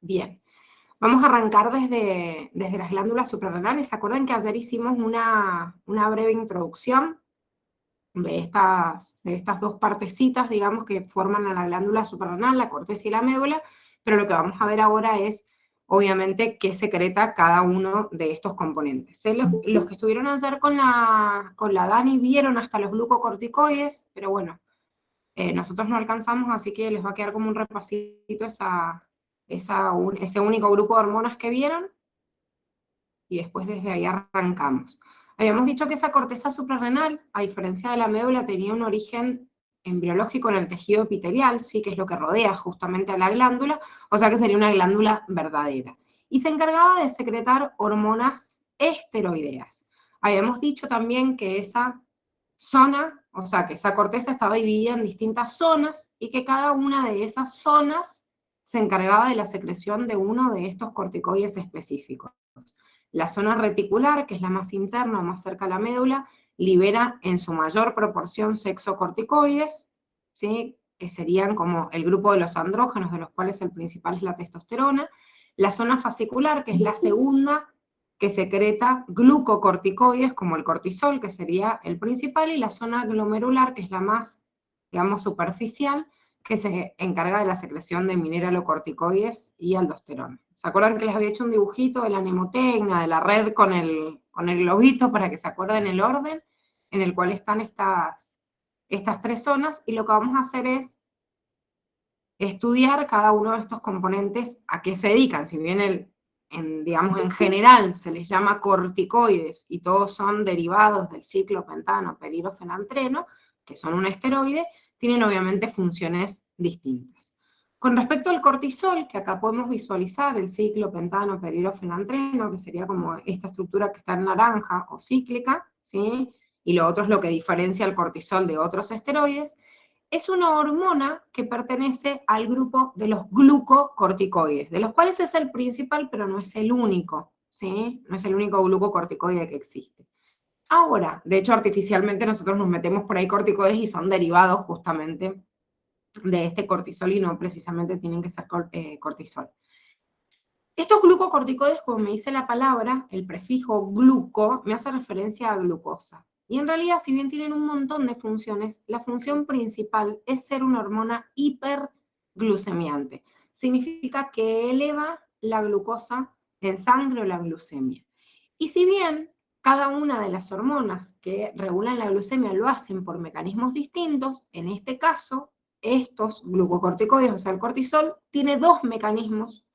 Bien, vamos a arrancar desde las glándulas suprarrenales. ¿Se acuerdan que ayer hicimos una breve introducción de estas dos partecitas, digamos, que forman a la glándula suprarrenal, la corteza y la médula? Pero lo que vamos a ver ahora es, obviamente, qué secreta cada uno de estos componentes. Los que estuvieron ayer con la Dani vieron hasta los glucocorticoides, pero bueno, nosotros no alcanzamos, así que les va a quedar como un repasito ese único grupo de hormonas que vieron, y después desde ahí arrancamos. Habíamos dicho que esa corteza suprarrenal, a diferencia de la médula, tenía un origen embriológico en el tejido epitelial, sí, que es lo que rodea justamente a la glándula, o sea que sería una glándula verdadera. Y se encargaba de secretar hormonas esteroideas. Habíamos dicho también que esa zona, o sea que esa corteza estaba dividida en distintas zonas y que cada una de esas zonas se encargaba de la secreción de uno de estos corticoides específicos. La zona reticular, que es la más interna o más cerca a la médula, libera en su mayor proporción sexocorticoides, ¿sí? Que serían como el grupo de los andrógenos, de los cuales el principal es la testosterona. La zona fascicular, que es la segunda, que secreta glucocorticoides, como el cortisol, que sería el principal, y la zona glomerular, que es la más, digamos, superficial, que se encarga de la secreción de mineralocorticoides y aldosterona. ¿Se acuerdan que les había hecho un dibujito de la mnemotecnia, de la red con el globito, para que se acuerden el orden en el cual están estas tres zonas? Y lo que vamos a hacer es estudiar cada uno de estos componentes, a qué se dedican. Si bien digamos, en general se les llama corticoides y todos son derivados del ciclopentano perirofenantreno, que son un esteroide, tienen obviamente funciones distintas. Con respecto al cortisol, que acá podemos visualizar el ciclopentano perirofenantreno, que sería como esta estructura que está en naranja o cíclica, ¿sí? Y lo otro es lo que diferencia el cortisol de otros esteroides. Es una hormona que pertenece al grupo de los glucocorticoides, de los cuales es el principal, pero no es el único, ¿sí? No es el único glucocorticoide que existe. Ahora, de hecho, artificialmente nosotros nos metemos por ahí corticoides y son derivados justamente de este cortisol y no precisamente tienen que ser cortisol. Estos glucocorticoides, como me dice la palabra, el prefijo gluco me hace referencia a glucosa. Y en realidad, si bien tienen un montón de funciones, la función principal es ser una hormona hiperglucemiante. Significa que eleva la glucosa en sangre o la glucemia. Y si bien cada una de las hormonas que regulan la glucemia lo hacen por mecanismos distintos, en este caso, estos glucocorticoides, o sea, el cortisol, tiene dos mecanismos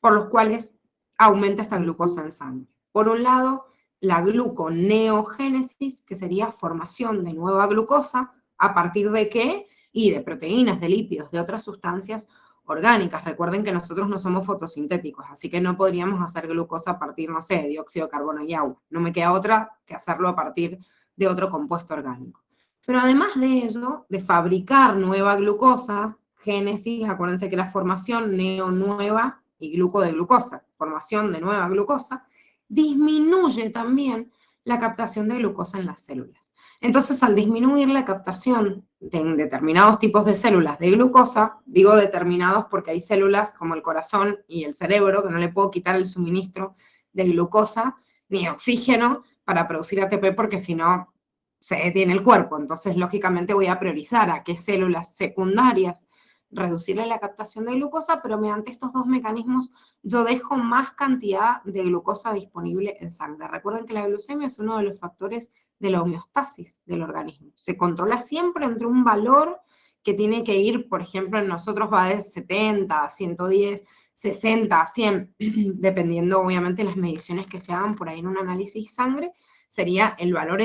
por los cuales aumenta esta glucosa en sangre. Por un lado, la gluconeogénesis, que sería formación de nueva glucosa, ¿a partir de qué? Y de proteínas, de lípidos, de otras sustancias orgánicas. Recuerden que nosotros no somos fotosintéticos, así que no podríamos hacer glucosa a partir, no sé, de dióxido de carbono y agua. No me queda otra que hacerlo a partir de otro compuesto orgánico. Pero además de ello, de fabricar nueva glucosa, génesis, acuérdense que era formación, nueva, y gluco de glucosa, formación de nueva glucosa, disminuye también la captación de glucosa en las células. Entonces, al disminuir la captación en determinados tipos de células de glucosa, digo determinados porque hay células como el corazón y el cerebro que no le puedo quitar el suministro de glucosa ni oxígeno para producir ATP porque si no se detiene el cuerpo. Entonces, lógicamente voy a priorizar a qué células secundarias reducirle la captación de glucosa, pero mediante estos dos mecanismos yo dejo más cantidad de glucosa disponible en sangre. Recuerden que la glucemia es uno de los factores de la homeostasis del organismo. Se controla siempre entre un valor que tiene que ir, por ejemplo, en nosotros va de 70 a 110, 60 a 100, dependiendo obviamente de las mediciones que se hagan por ahí en un análisis sangre, sería el valor,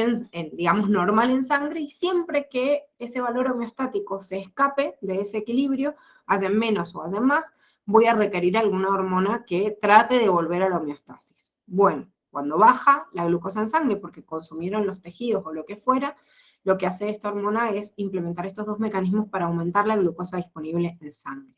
digamos, normal en sangre, y siempre que ese valor homeostático se escape de ese equilibrio, hacen menos o hacen más, voy a requerir alguna hormona que trate de volver a la homeostasis. Bueno, cuando baja la glucosa en sangre porque consumieron los tejidos o lo que fuera, lo que hace esta hormona es implementar estos dos mecanismos para aumentar la glucosa disponible en sangre.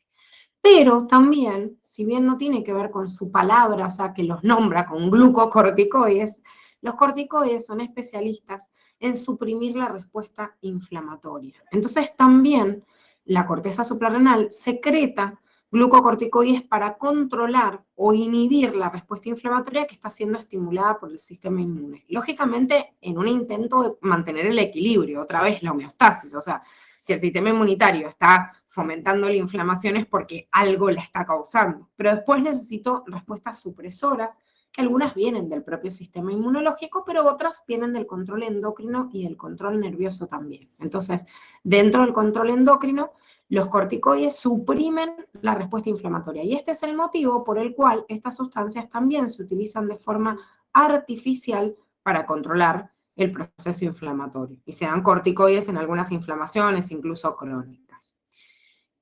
Pero también, si bien no tiene que ver con su palabra, o sea, que los nombra con glucocorticoides, los corticoides son especialistas en suprimir la respuesta inflamatoria. Entonces también la corteza suprarrenal secreta glucocorticoides para controlar o inhibir la respuesta inflamatoria que está siendo estimulada por el sistema inmune. Lógicamente, en un intento de mantener el equilibrio, otra vez la homeostasis, o sea, si el sistema inmunitario está fomentando la inflamación es porque algo la está causando, pero después necesito respuestas supresoras, que algunas vienen del propio sistema inmunológico, pero otras vienen del control endocrino y del control nervioso también. Entonces, dentro del control endocrino, los corticoides suprimen la respuesta inflamatoria. Y este es el motivo por el cual estas sustancias también se utilizan de forma artificial para controlar el proceso inflamatorio. Y se dan corticoides en algunas inflamaciones, incluso crónicas.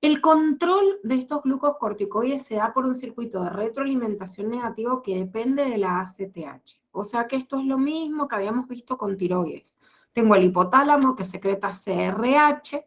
El control de estos glucocorticoides se da por un circuito de retroalimentación negativo que depende de la ACTH. O sea que esto es lo mismo que habíamos visto con tiroides. Tengo el hipotálamo que secreta CRH,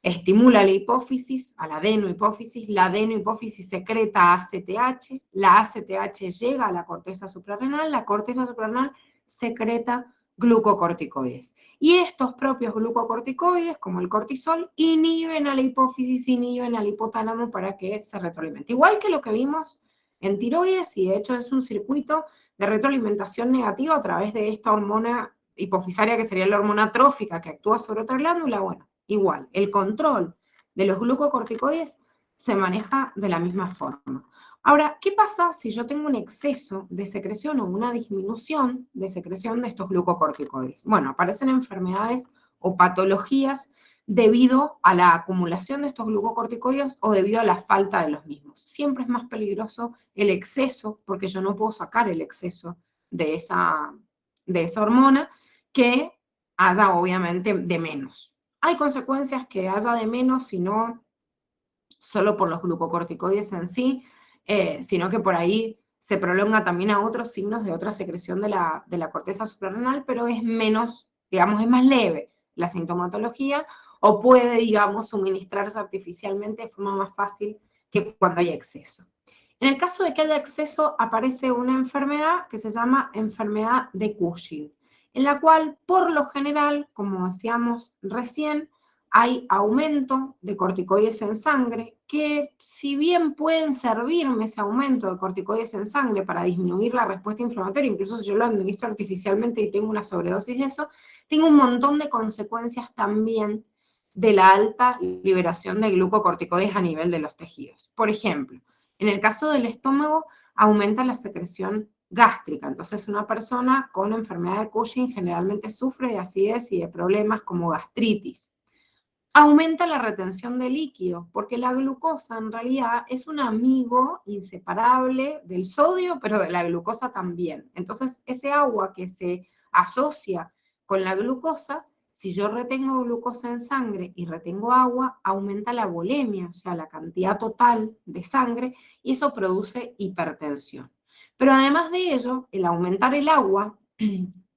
estimula la hipófisis, a la adenohipófisis, la adenohipófisis secreta ACTH, la ACTH llega a la corteza suprarrenal, la corteza suprarrenal secreta glucocorticoides. Y estos propios glucocorticoides, como el cortisol, inhiben a la hipófisis, inhiben al hipotálamo para que se retroalimente. Igual que lo que vimos en tiroides, y de hecho es un circuito de retroalimentación negativa a través de esta hormona hipofisaria, que sería la hormona trófica que actúa sobre otra glándula. Bueno, igual, el control de los glucocorticoides se maneja de la misma forma. Ahora, ¿qué pasa si yo tengo un exceso de secreción o una disminución de secreción de estos glucocorticoides? Bueno, aparecen enfermedades o patologías debido a la acumulación de estos glucocorticoides o debido a la falta de los mismos. Siempre es más peligroso el exceso, porque yo no puedo sacar el exceso de esa hormona, que haya obviamente de menos. Hay consecuencias que haya de menos, sino solo por los glucocorticoides en sí, sino que por ahí se prolonga también a otros signos de otra secreción de la corteza suprarrenal, pero es menos, digamos, es más leve la sintomatología, o puede, digamos, suministrarse artificialmente de forma más fácil que cuando hay exceso. En el caso de que haya exceso, aparece una enfermedad que se llama enfermedad de Cushing, en la cual, por lo general, como decíamos recién, hay aumento de corticoides en sangre, que si bien pueden servirme ese aumento de corticoides en sangre para disminuir la respuesta inflamatoria, incluso si yo lo administro artificialmente y tengo una sobredosis de eso, tengo un montón de consecuencias también de la alta liberación de glucocorticoides a nivel de los tejidos. Por ejemplo, en el caso del estómago, aumenta la secreción gástrica. Entonces, una persona con enfermedad de Cushing generalmente sufre de acidez y de problemas como gastritis. Aumenta la retención de líquido, porque la glucosa en realidad es un amigo inseparable del sodio, pero de la glucosa también. Entonces, ese agua que se asocia con la glucosa, si yo retengo glucosa en sangre y retengo agua, aumenta la volemia, o sea, la cantidad total de sangre, y eso produce hipertensión. Pero además de ello, el aumentar el agua,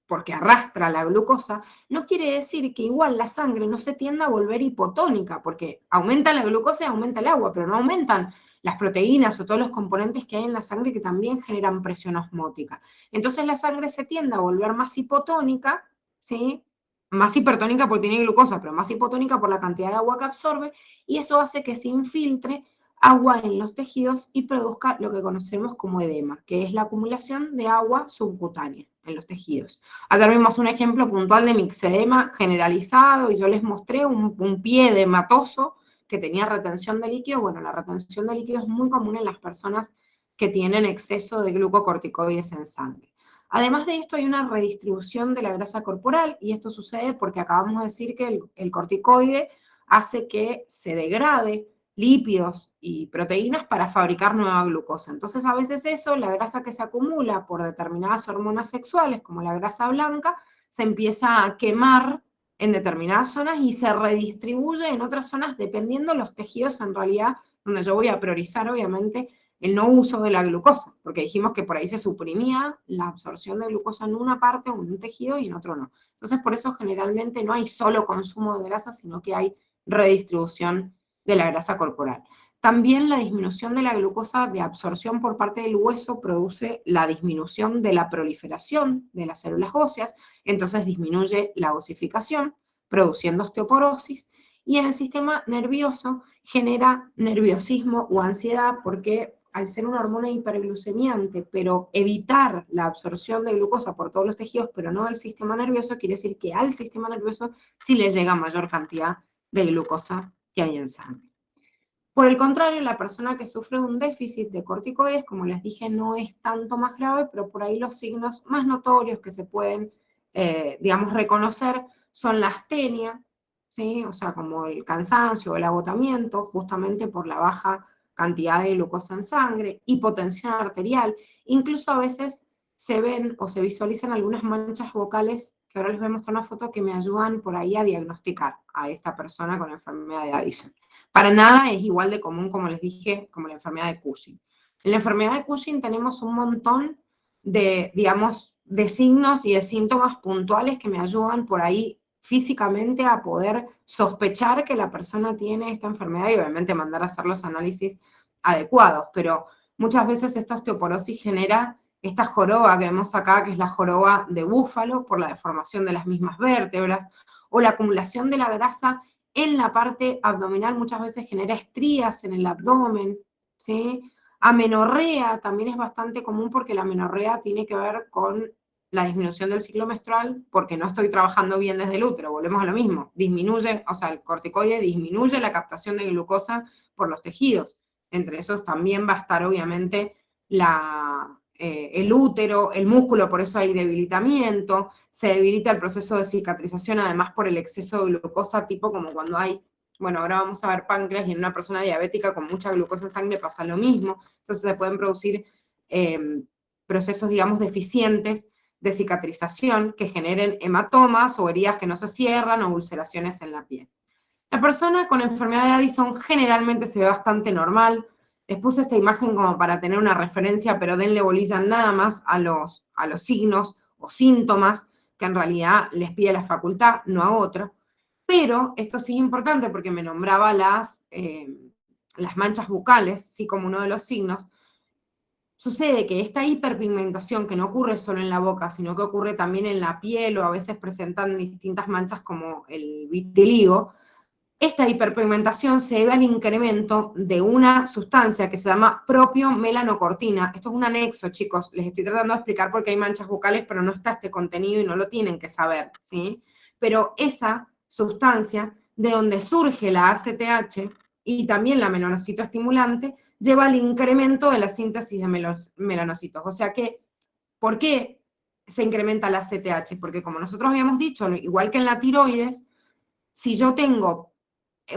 porque arrastra la glucosa, no quiere decir que igual la sangre no se tienda a volver hipotónica, porque aumenta la glucosa y aumenta el agua, pero no aumentan las proteínas o todos los componentes que hay en la sangre que también generan presión osmótica. Entonces la sangre se tiende a volver más hipotónica, ¿sí? Más hipertónica porque tiene glucosa, pero más hipotónica por la cantidad de agua que absorbe, y eso hace que se infiltre agua en los tejidos y produzca lo que conocemos como edema, que es la acumulación de agua subcutánea en los tejidos. Ayer vimos un ejemplo puntual de mixedema generalizado y yo les mostré un pie edematoso que tenía retención de líquido. Bueno, la retención de líquido es muy común en las personas que tienen exceso de glucocorticoides en sangre. Además de esto, hay una redistribución de la grasa corporal, y esto sucede porque acabamos de decir que el corticoide hace que se degrade lípidos y proteínas para fabricar nueva glucosa. Entonces, a veces eso, la grasa que se acumula por determinadas hormonas sexuales, como la grasa blanca, se empieza a quemar en determinadas zonas y se redistribuye en otras zonas dependiendo de los tejidos, en realidad, donde yo voy a priorizar, obviamente, el no uso de la glucosa, porque dijimos que por ahí se suprimía la absorción de glucosa en una parte o en un tejido y en otro no. Entonces, por eso generalmente no hay solo consumo de grasa, sino que hay redistribución de la grasa corporal. También la disminución de la glucosa de absorción por parte del hueso produce la disminución de la proliferación de las células óseas, entonces disminuye la osificación, produciendo osteoporosis, Y en el sistema nervioso genera nerviosismo o ansiedad porque al ser una hormona hiperglucemiante, pero evitar la absorción de glucosa por todos los tejidos, pero no del sistema nervioso, quiere decir que al sistema nervioso sí le llega mayor cantidad de glucosa que hay en sangre. Por el contrario, la persona que sufre de un déficit de corticoides, como les dije, no es tanto más grave, pero por ahí los signos más notorios que se pueden, digamos, reconocer son la astenia, ¿sí? O sea, como el cansancio o el agotamiento, justamente por la baja cantidad de glucosa en sangre, hipotensión arterial, incluso a veces se ven o se visualizan algunas manchas vocales, que ahora les voy a mostrar una foto que me ayudan por ahí a diagnosticar a esta persona con enfermedad de Addison. Para nada es igual de común, como les dije, como la enfermedad de Cushing. En la enfermedad de Cushing tenemos un montón de, digamos, de signos y de síntomas puntuales que me ayudan por ahí físicamente a poder sospechar que la persona tiene esta enfermedad y obviamente mandar a hacer los análisis adecuados, pero muchas veces esta osteoporosis genera esta joroba que vemos acá, que es la joroba de búfalo, por la deformación de las mismas vértebras, o la acumulación de la grasa en la parte abdominal muchas veces genera estrías en el abdomen, ¿sí? Amenorrea también es bastante común porque la amenorrea tiene que ver con la disminución del ciclo menstrual porque no estoy trabajando bien desde el útero, volvemos a lo mismo, disminuye, o sea, el corticoide disminuye la captación de glucosa por los tejidos, entre esos también va a estar obviamente el útero, el músculo, por eso hay debilitamiento, se debilita el proceso de cicatrización además por el exceso de glucosa, tipo como cuando hay, bueno, ahora vamos a ver páncreas y en una persona diabética con mucha glucosa en sangre pasa lo mismo, entonces se pueden producir procesos, digamos, deficientes de cicatrización que generen hematomas o heridas que no se cierran o ulceraciones en la piel. La persona con enfermedad de Addison generalmente se ve bastante normal. Les puse esta imagen como para tener una referencia, pero denle bolilla nada más a los signos o síntomas que en realidad les pide la facultad, no a otra. Pero esto sí es importante porque me nombraba las manchas bucales, sí, como uno de los signos. Sucede que esta hiperpigmentación, que no ocurre solo en la boca, sino que ocurre también en la piel o a veces presentan distintas manchas como el vitiligo, esta hiperpigmentación se debe al incremento de una sustancia que se llama propio-melanocortina. Esto es un anexo, chicos. Les estoy tratando de explicar porque hay manchas bucales, pero no está este contenido y no lo tienen que saber, ¿sí? Pero esa sustancia, de donde surge la ACTH y también la melanocitoestimulante, lleva al incremento de la síntesis de melanocitos. O sea que, ¿por qué se incrementa la ACTH? Porque como nosotros habíamos dicho, igual que en la tiroides, si yo tengo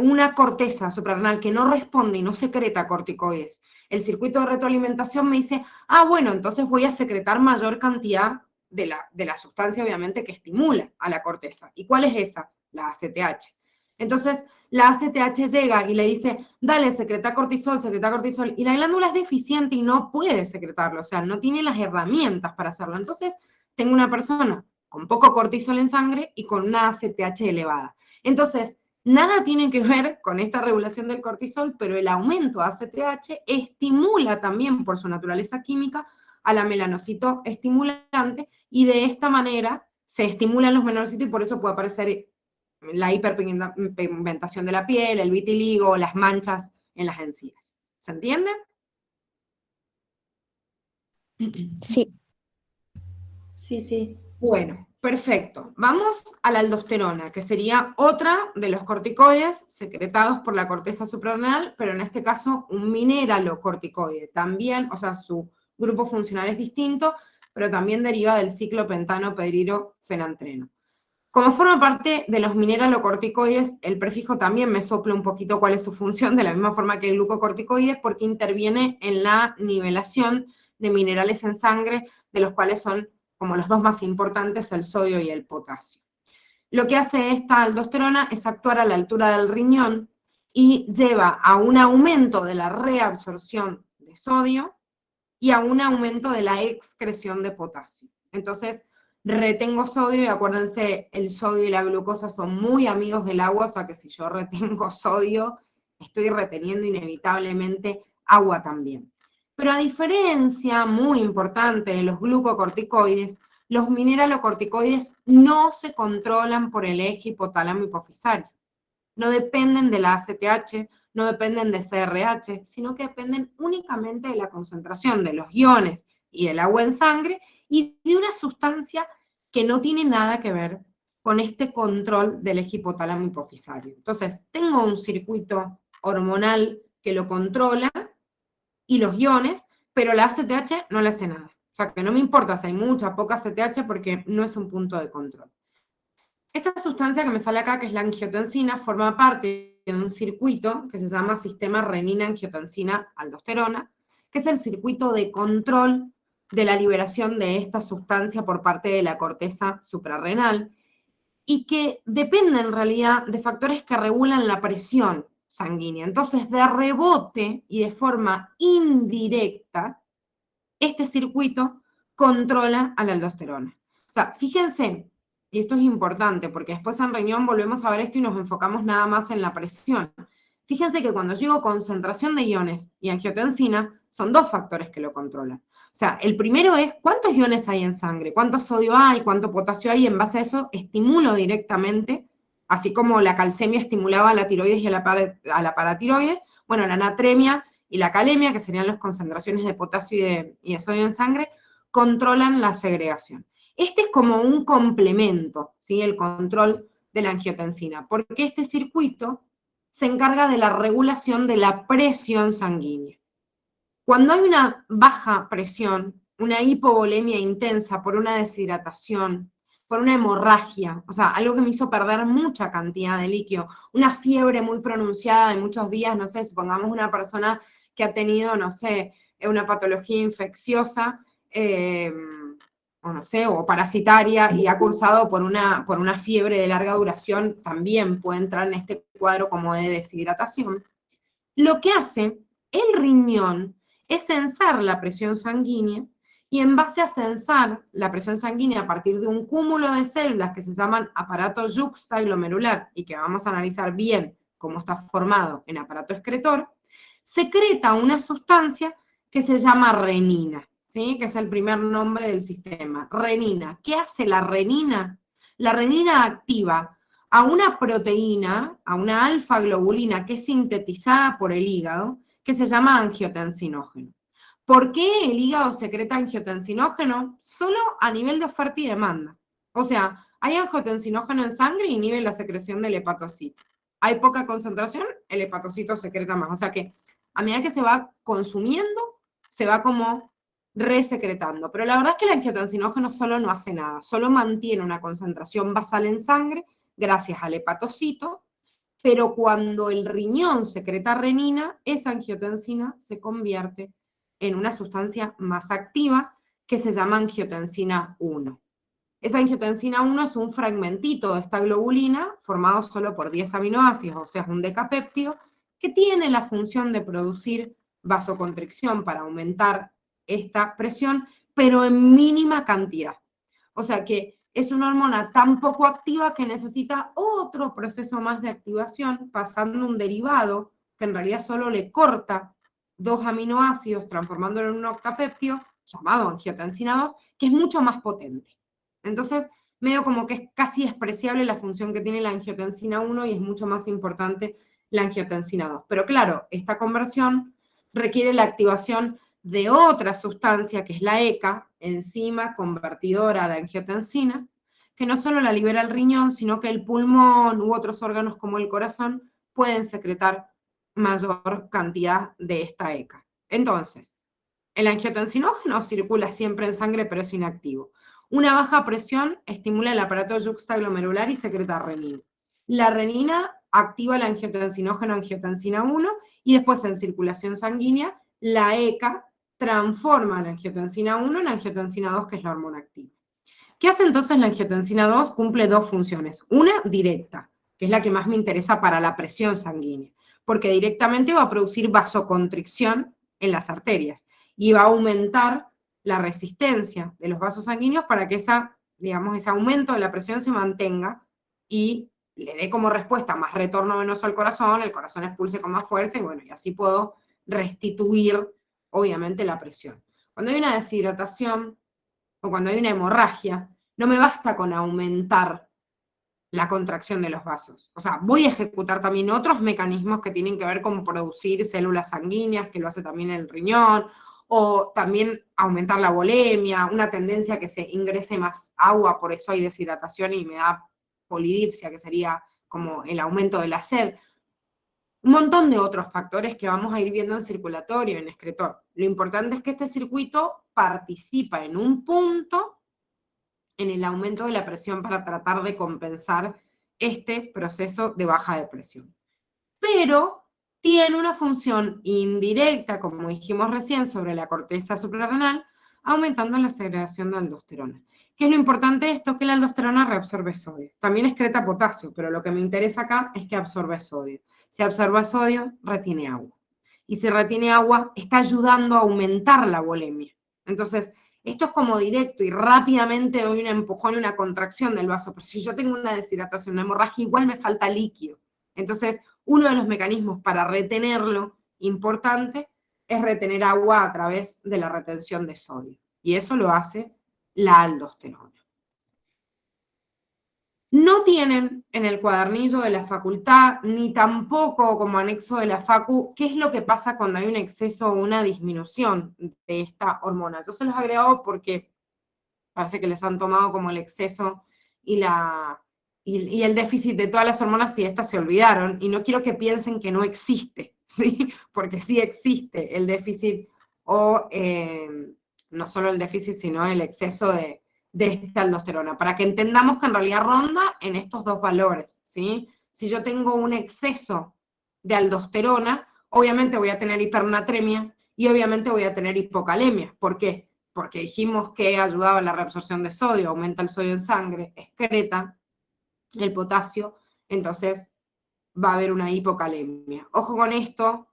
una corteza suprarrenal que no responde y no secreta corticoides, el circuito de retroalimentación me dice, ah, bueno, entonces voy a secretar mayor cantidad de la sustancia, obviamente, que estimula a la corteza. ¿Y cuál es esa? La ACTH. Entonces, la ACTH llega y le dice, dale, secreta cortisol, y la glándula es deficiente y no puede secretarlo, o sea, no tiene las herramientas para hacerlo. Entonces, tengo una persona con poco cortisol en sangre y con una ACTH elevada. Entonces, nada tiene que ver con esta regulación del cortisol, pero el aumento de ACTH estimula también por su naturaleza química a la melanocito estimulante y de esta manera se estimulan los melanocitos y por eso puede aparecer la hiperpigmentación de la piel, el vitiligo, las manchas en las encías. ¿Se entiende? Sí. Sí, sí. Bueno, perfecto. Vamos a la aldosterona, que sería otra de los corticoides secretados por la corteza suprarrenal, pero en este caso un mineralocorticoide. También, o sea, su grupo funcional es distinto, pero también deriva del ciclopentano pedrirofenantreno. Como forma parte de los mineralocorticoides, el prefijo también me sopla un poquito cuál es su función, de la misma forma que el glucocorticoide, porque interviene en la nivelación de minerales en sangre, de los cuales son como los dos más importantes, el sodio y el potasio. Lo que hace esta aldosterona es actuar a la altura del riñón y lleva a un aumento de la reabsorción de sodio y a un aumento de la excreción de potasio. Entonces, retengo sodio y acuérdense, el sodio y la glucosa son muy amigos del agua, o sea que si yo retengo sodio, estoy reteniendo inevitablemente agua también. Pero a diferencia muy importante de los glucocorticoides, los mineralocorticoides no se controlan por el eje hipotálamo hipofisario. no dependen de la ACTH, no dependen de CRH, sino que dependen únicamente de la concentración de los iones y del agua en sangre y de una sustancia que no tiene nada que ver con este control del eje hipotálamo hipofisario. Entonces, tengo un circuito hormonal que lo controla y los iones, pero la ACTH no le hace nada. O sea, que no me importa si hay mucha, poca ACTH, porque no es un punto de control. Esta sustancia que me sale acá, que es la angiotensina, forma parte de un circuito que se llama sistema renina-angiotensina-aldosterona, que es el circuito de control de la liberación de esta sustancia por parte de la corteza suprarrenal, y que depende en realidad de factores que regulan la presión sanguínea. Entonces, de rebote y de forma indirecta, este circuito controla a la aldosterona. O sea, fíjense, y esto es importante, porque después en riñón volvemos a ver esto y nos enfocamos nada más en la presión. Fíjense que cuando llego concentración de iones y angiotensina, son dos factores que lo controlan. O sea, el primero es cuántos iones hay en sangre, cuánto sodio hay, cuánto potasio hay, y en base a eso estimulo directamente, así como la calcemia estimulaba a la tiroides y a la paratiroides, bueno, la natremia y la calemia, que serían las concentraciones de potasio y de sodio en sangre, controlan la segregación. Este es como un complemento, ¿sí? El control de la angiotensina, porque este circuito se encarga de la regulación de la presión sanguínea. Cuando hay una baja presión, una hipovolemia intensa por una deshidratación, por una hemorragia, o sea, algo que me hizo perder mucha cantidad de líquido, una fiebre muy pronunciada de muchos días, no sé, supongamos una persona que ha tenido, no sé, una patología infecciosa, o no sé, o parasitaria, y ha cursado por una fiebre de larga duración, también puede entrar en este cuadro como de deshidratación. Lo que hace el riñón es censar la presión sanguínea, y en base a censar la presión sanguínea a partir de un cúmulo de células que se llaman aparato yuxtaglomerular, y que vamos a analizar bien cómo está formado en aparato excretor, secreta una sustancia que se llama renina, ¿sí? Que es el primer nombre del sistema, renina. ¿Qué hace la renina? La renina activa a una proteína, a una alfa-globulina que es sintetizada por el hígado, que se llama angiotensinógeno. ¿Por qué el hígado secreta angiotensinógeno? Solo a nivel de oferta y demanda. O sea, hay angiotensinógeno en sangre y inhibe la secreción del hepatocito. Hay poca concentración, el hepatocito secreta más. O sea que a medida que se va consumiendo, se va como resecretando. Pero la verdad es que el angiotensinógeno solo no hace nada, solo mantiene una concentración basal en sangre gracias al hepatocito, pero cuando el riñón secreta renina, esa angiotensina se convierte en una sustancia más activa que se llama angiotensina 1. Esa angiotensina 1 es un fragmentito de esta globulina formado solo por 10 aminoácidos, o sea, es un decapéptido, que tiene la función de producir vasoconstricción para aumentar esta presión, pero en mínima cantidad. O sea que es una hormona tan poco activa que necesita otro proceso más de activación, pasando un derivado que en realidad solo le corta 2 aminoácidos, transformándolo en un octapéptido, llamado angiotensina 2, que es mucho más potente. Entonces, medio como que es casi despreciable la función que tiene la angiotensina 1 y es mucho más importante la angiotensina 2. Pero claro, esta conversión requiere la activación de otra sustancia, que es la ECA, enzima convertidora de angiotensina, que no solo la libera el riñón, sino que el pulmón u otros órganos como el corazón pueden secretar mayor cantidad de esta ECA. Entonces, el angiotensinógeno circula siempre en sangre, pero es inactivo. Una baja presión estimula el aparato yuxtaglomerular y secreta renina. La renina activa el angiotensinógeno angiotensina 1 y después en circulación sanguínea la ECA transforma la angiotensina 1 en angiotensina 2, que es la hormona activa. ¿Qué hace entonces la angiotensina 2? Cumple dos funciones. Una directa, que es la que más me interesa para la presión sanguínea, porque directamente va a producir vasoconstricción en las arterias y va a aumentar la resistencia de los vasos sanguíneos para que ese aumento de la presión se mantenga y le dé como respuesta más retorno venoso al corazón, el corazón expulse con más fuerza y bueno, y así puedo restituir, obviamente, la presión. Cuando hay una deshidratación o cuando hay una hemorragia, no me basta con aumentar la contracción de los vasos. O sea, voy a ejecutar también otros mecanismos que tienen que ver con producir células sanguíneas, que lo hace también el riñón, o también aumentar la volemia, una tendencia a que se ingrese más agua, por eso hay deshidratación y me da polidipsia, que sería como el aumento de la sed. Un montón de otros factores que vamos a ir viendo en circulatorio, en excretor. Lo importante es que este circuito participa en un punto en el aumento de la presión para tratar de compensar este proceso de baja de presión. Pero tiene una función indirecta, como dijimos recién, sobre la corteza suprarrenal, aumentando la segregación de aldosterona. ¿Qué es lo importante de esto? Que la aldosterona reabsorbe sodio. También excreta potasio, pero lo que me interesa acá es que absorbe sodio. Si absorbe sodio, retiene agua. Y si retiene agua, está ayudando a aumentar la volemia. Entonces, esto es como directo y rápidamente doy un empujón y una contracción del vaso, pero si yo tengo una deshidratación, una hemorragia, igual me falta líquido. Entonces, uno de los mecanismos para retenerlo importante es retener agua a través de la retención de sodio. Y eso lo hace la aldosterona. No tienen en el cuadernillo de la facultad, ni tampoco como anexo de la facu, qué es lo que pasa cuando hay un exceso o una disminución de esta hormona. Yo se los he agregado porque parece que les han tomado como el exceso y el déficit de todas las hormonas y estas se olvidaron, y no quiero que piensen que no existe, ¿sí? Porque sí existe el déficit, o no solo el déficit, sino el exceso de esta aldosterona, para que entendamos que en realidad ronda en estos dos valores, ¿sí? Si yo tengo un exceso de aldosterona, obviamente voy a tener hipernatremia y obviamente voy a tener hipocalemia. ¿Por qué? Porque dijimos que ayudaba a la reabsorción de sodio, aumenta el sodio en sangre, excreta el potasio, entonces va a haber una hipocalemia. Ojo con esto,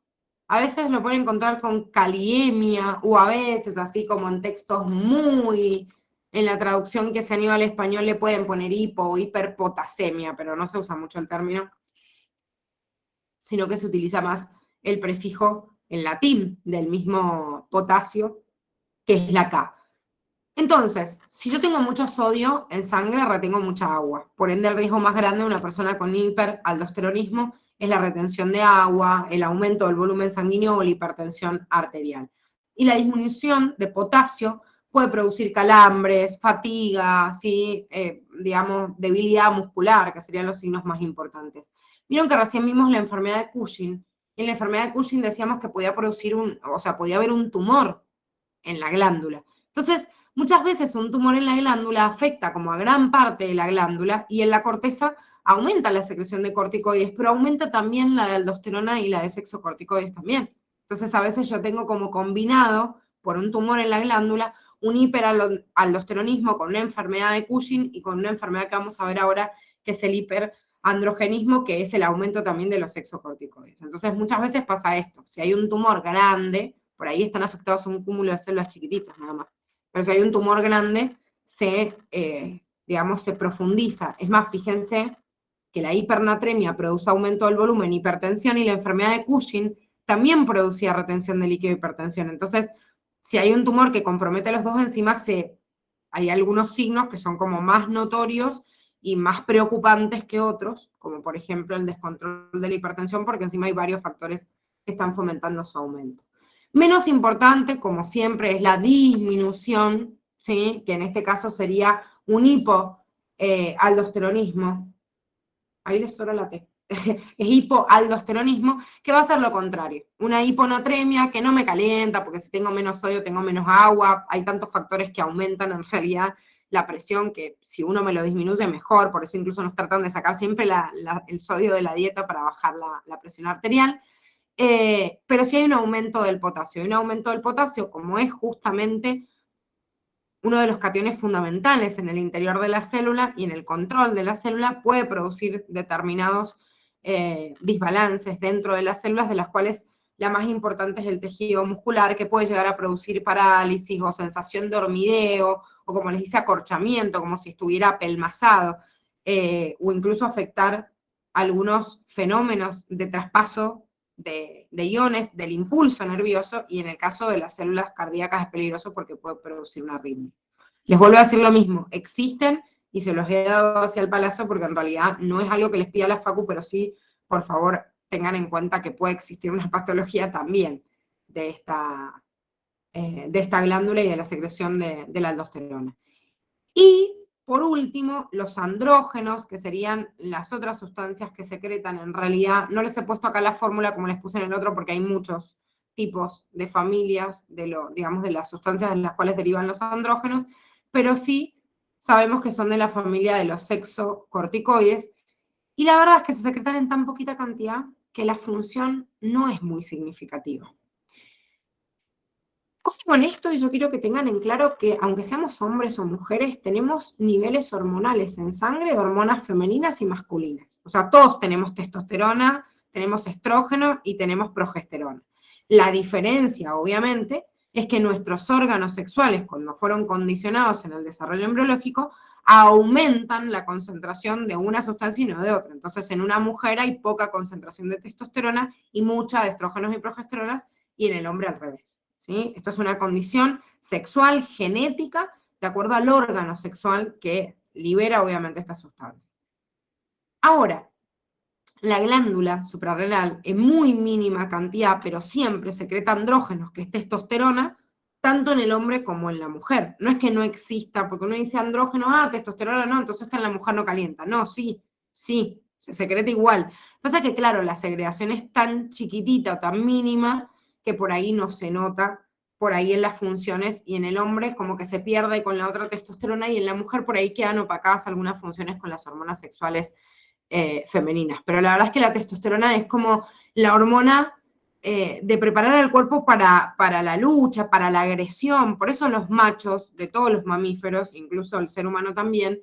a veces lo pueden encontrar con caliemia, o a veces así como en textos muy, en la traducción que se anima al español le pueden poner hipo o hiperpotasemia, pero no se usa mucho el término, sino que se utiliza más el prefijo en latín del mismo potasio, que es la K. Entonces, si yo tengo mucho sodio en sangre, retengo mucha agua. Por ende, el riesgo más grande de una persona con hiperaldosteronismo es la retención de agua, el aumento del volumen sanguíneo o la hipertensión arterial. Y la disminución de potasio puede producir calambres, fatiga, ¿sí? Digamos, debilidad muscular, que serían los signos más importantes. Vieron que recién vimos la enfermedad de Cushing. En la enfermedad de Cushing decíamos que podía producir podía haber un tumor en la glándula. Entonces, muchas veces un tumor en la glándula afecta como a gran parte de la glándula, y en la corteza aumenta la secreción de corticoides, pero aumenta también la de aldosterona y la de sexocorticoides también. Entonces, a veces yo tengo como combinado, por un tumor en la glándula, un hiperaldosteronismo con una enfermedad de Cushing y con una enfermedad que vamos a ver ahora, que es el hiperandrogenismo, que es el aumento también de los sexocorticoides. Entonces, muchas veces pasa esto. Si hay un tumor grande, por ahí están afectados a un cúmulo de células chiquititas nada más. Pero si hay un tumor grande, digamos, se profundiza. Es más, fíjense que la hipernatremia produce aumento del volumen, hipertensión, y la enfermedad de Cushing también producía retención de líquido e hipertensión. Entonces, si hay un tumor que compromete los dos enzimas, hay algunos signos que son como más notorios y más preocupantes que otros, como por ejemplo el descontrol de la hipertensión, porque encima hay varios factores que están fomentando su aumento. Menos importante, como siempre, es la disminución, ¿sí? Que en este caso sería un hipoaldosteronismo. Ahí les sobra la T. Es hipoaldosteronismo, que va a ser lo contrario. Una hiponatremia que no me calienta, porque si tengo menos sodio tengo menos agua. Hay tantos factores que aumentan en realidad la presión, que si uno me lo disminuye mejor, por eso incluso nos tratan de sacar siempre el sodio de la dieta para bajar la presión arterial. Pero sí hay un aumento del potasio. Y un aumento del potasio, como es justamente uno de los cationes fundamentales en el interior de la célula y en el control de la célula, puede producir determinados desbalances dentro de las células, de las cuales la más importante es el tejido muscular, que puede llegar a producir parálisis o sensación de hormigueo, o como les dice, acorchamiento, como si estuviera apelmazado, o incluso afectar algunos fenómenos de traspaso de iones del impulso nervioso, y en el caso de las células cardíacas es peligroso porque puede producir una arritmia. Les vuelvo a decir lo mismo, existen y se los he dado hacia el palacio porque en realidad no es algo que les pida la facu, pero sí, por favor, tengan en cuenta que puede existir una patología también de esta glándula y de la secreción de la aldosterona. Y, por último, los andrógenos, que serían las otras sustancias que secretan en realidad, no les he puesto acá la fórmula como les puse en el otro porque hay muchos tipos de familias, digamos, de las sustancias de las cuales derivan los andrógenos, pero sí sabemos que son de la familia de los sexocorticoides, y la verdad es que se secretan en tan poquita cantidad que la función no es muy significativa. Ojo con esto, y yo quiero que tengan en claro que aunque seamos hombres o mujeres, tenemos niveles hormonales en sangre de hormonas femeninas y masculinas. O sea, todos tenemos testosterona, tenemos estrógeno y tenemos progesterona. La diferencia, obviamente, es que nuestros órganos sexuales, cuando fueron condicionados en el desarrollo embriológico, aumentan la concentración de una sustancia y no de otra. Entonces, en una mujer hay poca concentración de testosterona y mucha de estrógenos y progesteronas, y en el hombre al revés. ¿Sí? Esto es una condición sexual, genética, de acuerdo al órgano sexual que libera obviamente esta sustancia. Ahora, la glándula suprarrenal en muy mínima cantidad, pero siempre secreta andrógenos, que es testosterona, tanto en el hombre como en la mujer. No es que no exista, porque uno dice andrógeno, testosterona no, entonces esta en la mujer no calienta. No, sí, se secreta igual. Pasa que, claro, la segregación es tan chiquitita o tan mínima que por ahí no se nota, por ahí en las funciones, y en el hombre como que se pierde con la otra testosterona, y en la mujer por ahí quedan opacadas algunas funciones con las hormonas sexuales femeninas. Pero la verdad es que la testosterona es como la hormona de preparar al cuerpo para la lucha, para la agresión. Por eso los machos de todos los mamíferos, incluso el ser humano también,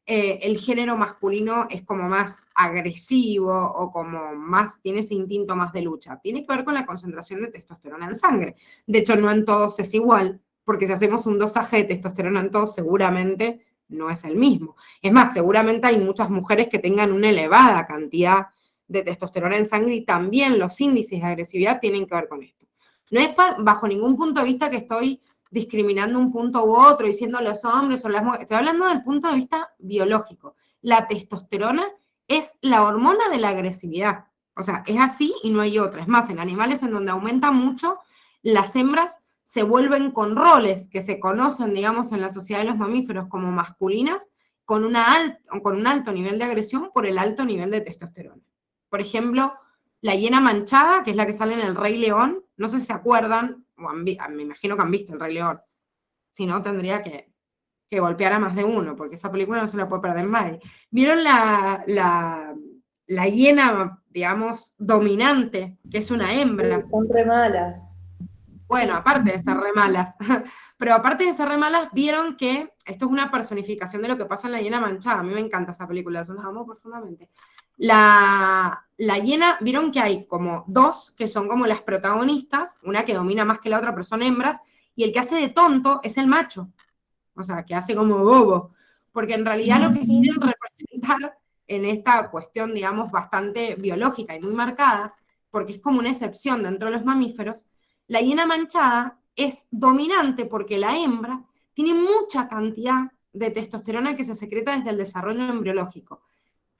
el género masculino es como más agresivo o como más, tiene ese instinto más de lucha. Tiene que ver con la concentración de testosterona en sangre. De hecho, no en todos es igual, porque si hacemos un dosaje de testosterona en todos, seguramente no es el mismo. Es más, seguramente hay muchas mujeres que tengan una elevada cantidad de testosterona en sangre, y también los índices de agresividad tienen que ver con esto. No es bajo ningún punto de vista que estoy discriminando un punto u otro, diciendo los hombres o las mujeres. Estoy hablando del punto de vista biológico. La testosterona es la hormona de la agresividad. O sea, es así y no hay otra. Es más, en animales en donde aumenta mucho, las hembras se vuelven con roles que se conocen, digamos, en la sociedad de los mamíferos como masculinas, con un alto nivel de agresión por el alto nivel de testosterona. Por ejemplo, la hiena manchada, que es la que sale en El Rey León, no sé si se acuerdan, me imagino que han visto El Rey León, si no tendría que golpear a más de uno, porque esa película no se la puede perder nadie. ¿Vieron la hiena, digamos, dominante, que es una hembra? Son re malas. Bueno, Sí. aparte de ser re malas, pero aparte de ser re malas, vieron que esto es una personificación de lo que pasa en La hiena manchada. A mí me encanta esa película, yo las amo profundamente. La hiena, vieron que hay como dos que son como las protagonistas, una que domina más que la otra, pero son hembras, y el que hace de tonto es el macho, o sea, que hace como bobo, porque en realidad lo que quieren representar en esta cuestión, digamos, bastante biológica y muy marcada, porque es como una excepción dentro de los mamíferos, la hiena manchada es dominante porque la hembra tiene mucha cantidad de testosterona que se secreta desde el desarrollo embriológico.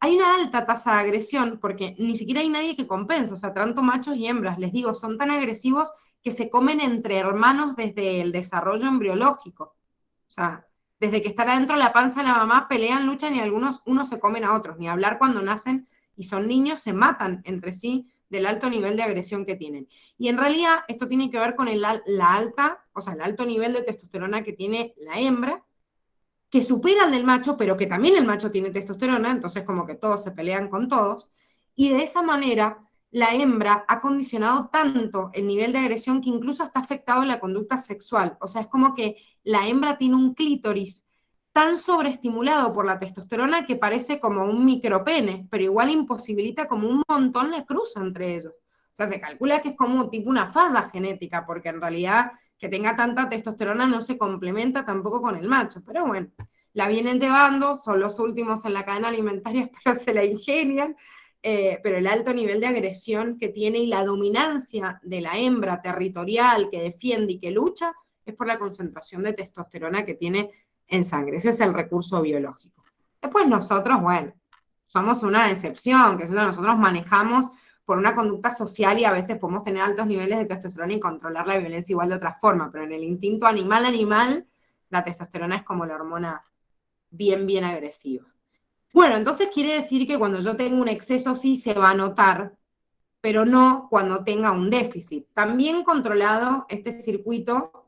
Hay una alta tasa de agresión porque ni siquiera hay nadie que compensa, o sea, tanto machos y hembras, les digo, son tan agresivos que se comen entre hermanos desde el desarrollo embriológico. O sea, desde que están adentro de la panza de la mamá, pelean, luchan, y algunos, unos se comen a otros, ni hablar cuando nacen y son niños, se matan entre sí del alto nivel de agresión que tienen. Y en realidad esto tiene que ver con el alto nivel de testosterona que tiene la hembra, que supera al del macho, pero que también el macho tiene testosterona, entonces como que todos se pelean con todos, y de esa manera la hembra ha condicionado tanto el nivel de agresión que incluso está afectado en la conducta sexual. O sea, es como que la hembra tiene un clítoris tan sobreestimulado por la testosterona que parece como un micropene, pero igual imposibilita como un montón la cruza entre ellos. O sea, se calcula que es como tipo una falla genética, porque en realidad que tenga tanta testosterona no se complementa tampoco con el macho, pero bueno, la vienen llevando, son los últimos en la cadena alimentaria, pero se la ingenian, pero el alto nivel de agresión que tiene y la dominancia de la hembra territorial que defiende y que lucha es por la concentración de testosterona que tiene en sangre. Ese es el recurso biológico. Después nosotros, bueno, somos una excepción, que nosotros manejamos por una conducta social y a veces podemos tener altos niveles de testosterona y controlar la violencia igual de otra forma, pero en el instinto animal, la testosterona es como la hormona bien agresiva. Bueno, entonces quiere decir que cuando yo tengo un exceso sí se va a notar, pero no cuando tenga un déficit. También controlado este circuito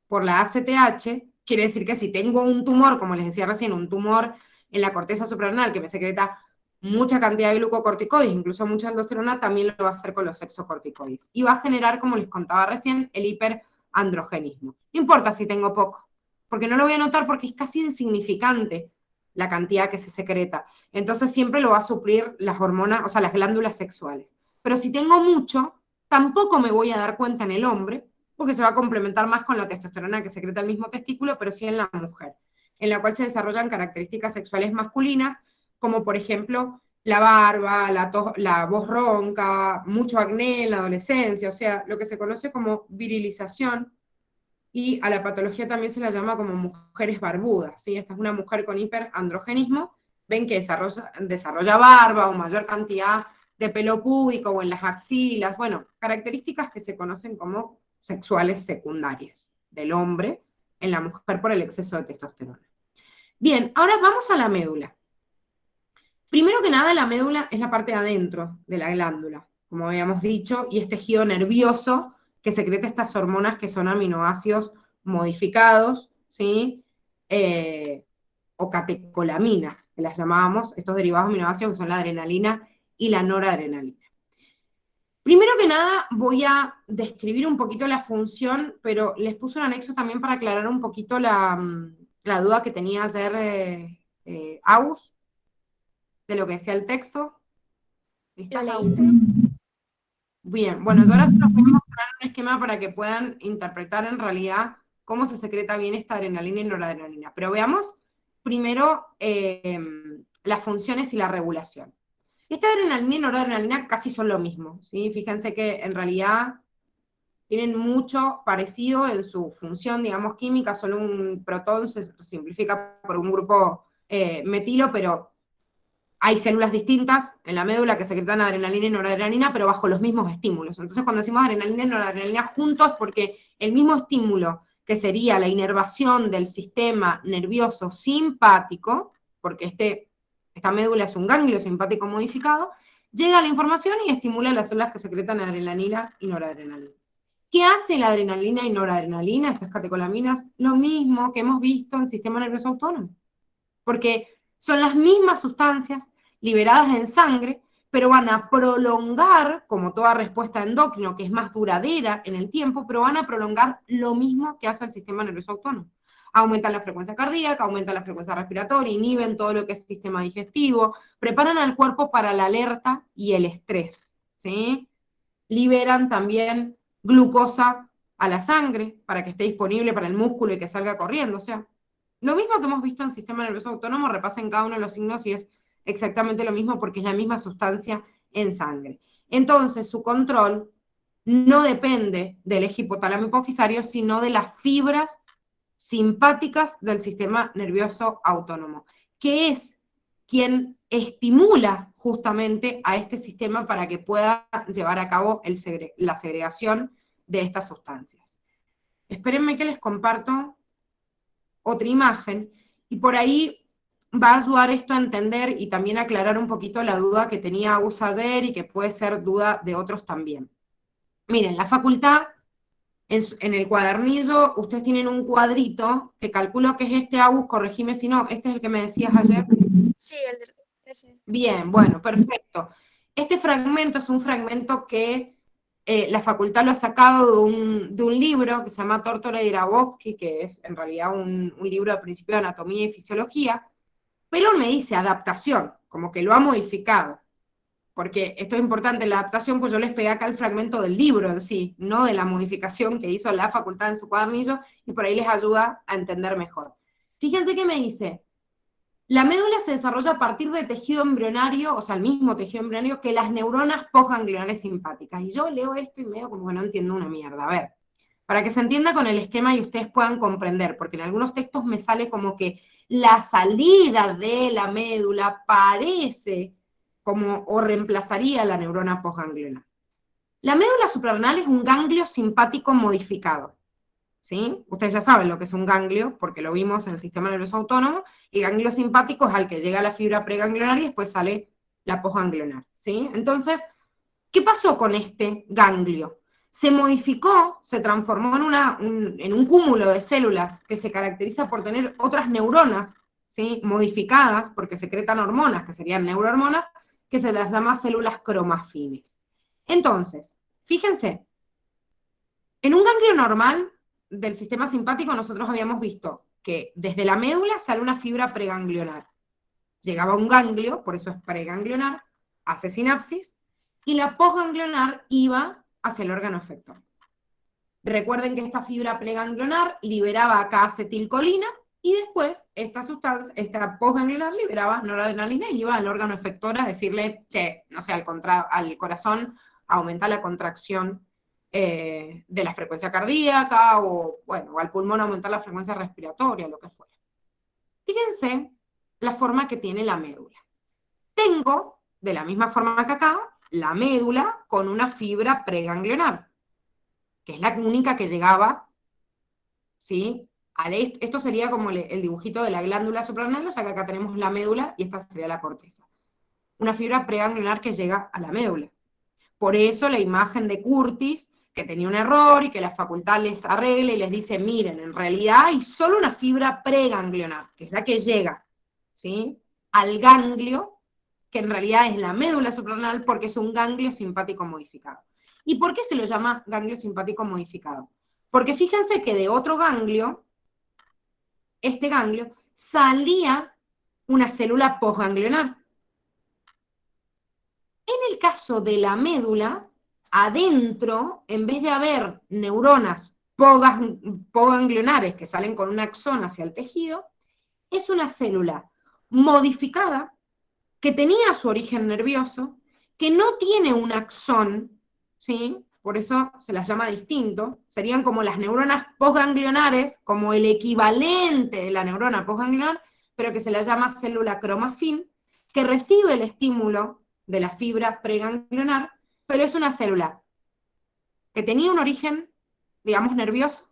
por la ACTH, quiere decir que si tengo un tumor, como les decía recién, un tumor en la corteza suprarrenal que me secreta mucha cantidad de glucocorticoides, incluso mucha aldosterona, también lo va a hacer con los sexocorticoides. Y va a generar, como les contaba recién, el hiperandrogenismo. No importa si tengo poco, porque no lo voy a notar porque es casi insignificante la cantidad que se secreta. Entonces siempre lo va a suplir las hormonas, o sea, las glándulas sexuales. Pero si tengo mucho, tampoco me voy a dar cuenta en el hombre, porque se va a complementar más con la testosterona que secreta el mismo testículo, pero sí en la mujer, en la cual se desarrollan características sexuales masculinas, como por ejemplo la barba, la voz ronca, mucho acné en la adolescencia, o sea, lo que se conoce como virilización, y a la patología también se la llama como mujeres barbudas, ¿sí? Esta es una mujer con hiperandrogenismo, ven que desarrolla barba o mayor cantidad de pelo púbico o en las axilas, bueno, características que se conocen como sexuales secundarias del hombre en la mujer por el exceso de testosterona. Bien, ahora vamos a la médula. Primero que nada, la médula es la parte de adentro de la glándula, como habíamos dicho, y es tejido nervioso que secreta estas hormonas que son aminoácidos modificados, ¿sí? O catecolaminas, que las llamábamos, estos derivados aminoácidos que son la adrenalina y la noradrenalina. Primero que nada voy a describir un poquito la función, pero les puse un anexo también para aclarar un poquito la duda que tenía ayer Agus, de lo que decía el texto. ¿Lo leíste? Bien, bueno, yo ahora se los voy a mostrar un esquema para que puedan interpretar en realidad cómo se secreta bien esta adrenalina y noradrenalina. Pero veamos primero las funciones y la regulación. Esta adrenalina y noradrenalina casi son lo mismo, ¿sí? Fíjense que en realidad tienen mucho parecido en su función, digamos, química, solo un protón se simplifica por un grupo metilo, pero hay células distintas en la médula que secretan adrenalina y noradrenalina, pero bajo los mismos estímulos. Entonces, cuando decimos adrenalina y noradrenalina juntos, porque el mismo estímulo, que sería la inervación del sistema nervioso simpático, porque esta médula es un ganglio simpático modificado, llega a la información y estimula las células que secretan adrenalina y noradrenalina. ¿Qué hace la adrenalina y noradrenalina, estas catecolaminas? Lo mismo que hemos visto en el sistema nervioso autónomo, porque son las mismas sustancias liberadas en sangre, pero van a prolongar, como toda respuesta endocrina, que es más duradera en el tiempo, pero van a prolongar lo mismo que hace el sistema nervioso autónomo. Aumentan la frecuencia cardíaca, aumentan la frecuencia respiratoria, inhiben todo lo que es el sistema digestivo, preparan al cuerpo para la alerta y el estrés, ¿sí? Liberan también glucosa a la sangre para que esté disponible para el músculo y que salga corriendo, o sea, lo mismo que hemos visto en el sistema nervioso autónomo, repasen cada uno de los signos y es exactamente lo mismo porque es la misma sustancia en sangre. Entonces, su control no depende del eje hipotálamo hipofisario, sino de las fibras simpáticas del sistema nervioso autónomo, que es quien estimula justamente a este sistema para que pueda llevar a cabo la segregación de estas sustancias. Espérenme que les comparto otra imagen, y por ahí va a ayudar esto a entender y también a aclarar un poquito la duda que tenía Agus ayer y que puede ser duda de otros también. Miren, la facultad, en el cuadernillo, ustedes tienen un cuadrito, que calculo que es este, Agus, corregime si no, este es el que me decías ayer. Sí, ese. Bien, bueno, perfecto. Este fragmento es un fragmento que la facultad lo ha sacado de un libro que se llama Tórtora y Grabowski, que es en realidad un libro de principio de anatomía y fisiología, pero me dice adaptación, como que lo ha modificado, porque esto es importante, la adaptación, pues yo les pegué acá el fragmento del libro en sí, no de la modificación que hizo la facultad en su cuadernillo, y por ahí les ayuda a entender mejor. Fíjense que me dice, la médula se desarrolla a partir de tejido embrionario, o sea, el mismo tejido embrionario que las neuronas postganglionales simpáticas. Y yo leo esto y medio como que no entiendo una mierda. A ver, para que se entienda con el esquema y ustedes puedan comprender, porque en algunos textos me sale como que la salida de la médula parece como o reemplazaría la neurona postganglionar. La médula suprarrenal es un ganglio simpático modificado, ¿sí? Ustedes ya saben lo que es un ganglio, porque lo vimos en el sistema nervioso autónomo, y ganglio simpático es al que llega la fibra preganglionar y después sale la postganglionar, ¿sí? Entonces, ¿qué pasó con este ganglio? Se modificó, se transformó en un cúmulo de células que se caracteriza por tener otras neuronas, ¿sí? Modificadas, porque secretan hormonas, que serían neurohormonas, que se las llama células cromafines. Entonces, fíjense, en un ganglio normal del sistema simpático nosotros habíamos visto que desde la médula sale una fibra preganglionar. Llegaba un ganglio, por eso es preganglionar, hace sinapsis, y la postganglionar iba hacia el órgano efector. Recuerden que esta fibra preganglionar liberaba acá acetilcolina, y después esta sustancia, esta postganglionar liberaba noradrenalina y iba al órgano efector a decirle, che, no sé, al corazón aumenta la contracción de la frecuencia cardíaca, o bueno, o al pulmón aumentar la frecuencia respiratoria, lo que fuera. Fíjense la forma que tiene la médula. Tengo, de la misma forma que acá, la médula con una fibra preganglionar, que es la única que llegaba, ¿sí? Esto sería como el dibujito de la glándula suprarrenal, o sea que acá tenemos la médula y esta sería la corteza. Una fibra preganglionar que llega a la médula. Por eso la imagen de Curtis, que tenía un error y que la facultad les arregle y les dice, miren, en realidad hay solo una fibra preganglionar, que es la que llega, ¿sí?, al ganglio, que en realidad es la médula suprarrenal, porque es un ganglio simpático modificado. ¿Y por qué se lo llama ganglio simpático modificado? Porque fíjense que de otro ganglio, este ganglio, salía una célula postganglionar. En el caso de la médula, adentro, en vez de haber neuronas postganglionares que salen con un axón hacia el tejido, es una célula modificada que tenía su origen nervioso, que no tiene un axón, ¿sí? Por eso se las llama distinto, serían como las neuronas postganglionares, como el equivalente de la neurona postganglionar, pero que se la llama célula cromafin, que recibe el estímulo de la fibra preganglionar, pero es una célula que tenía un origen, digamos, nervioso,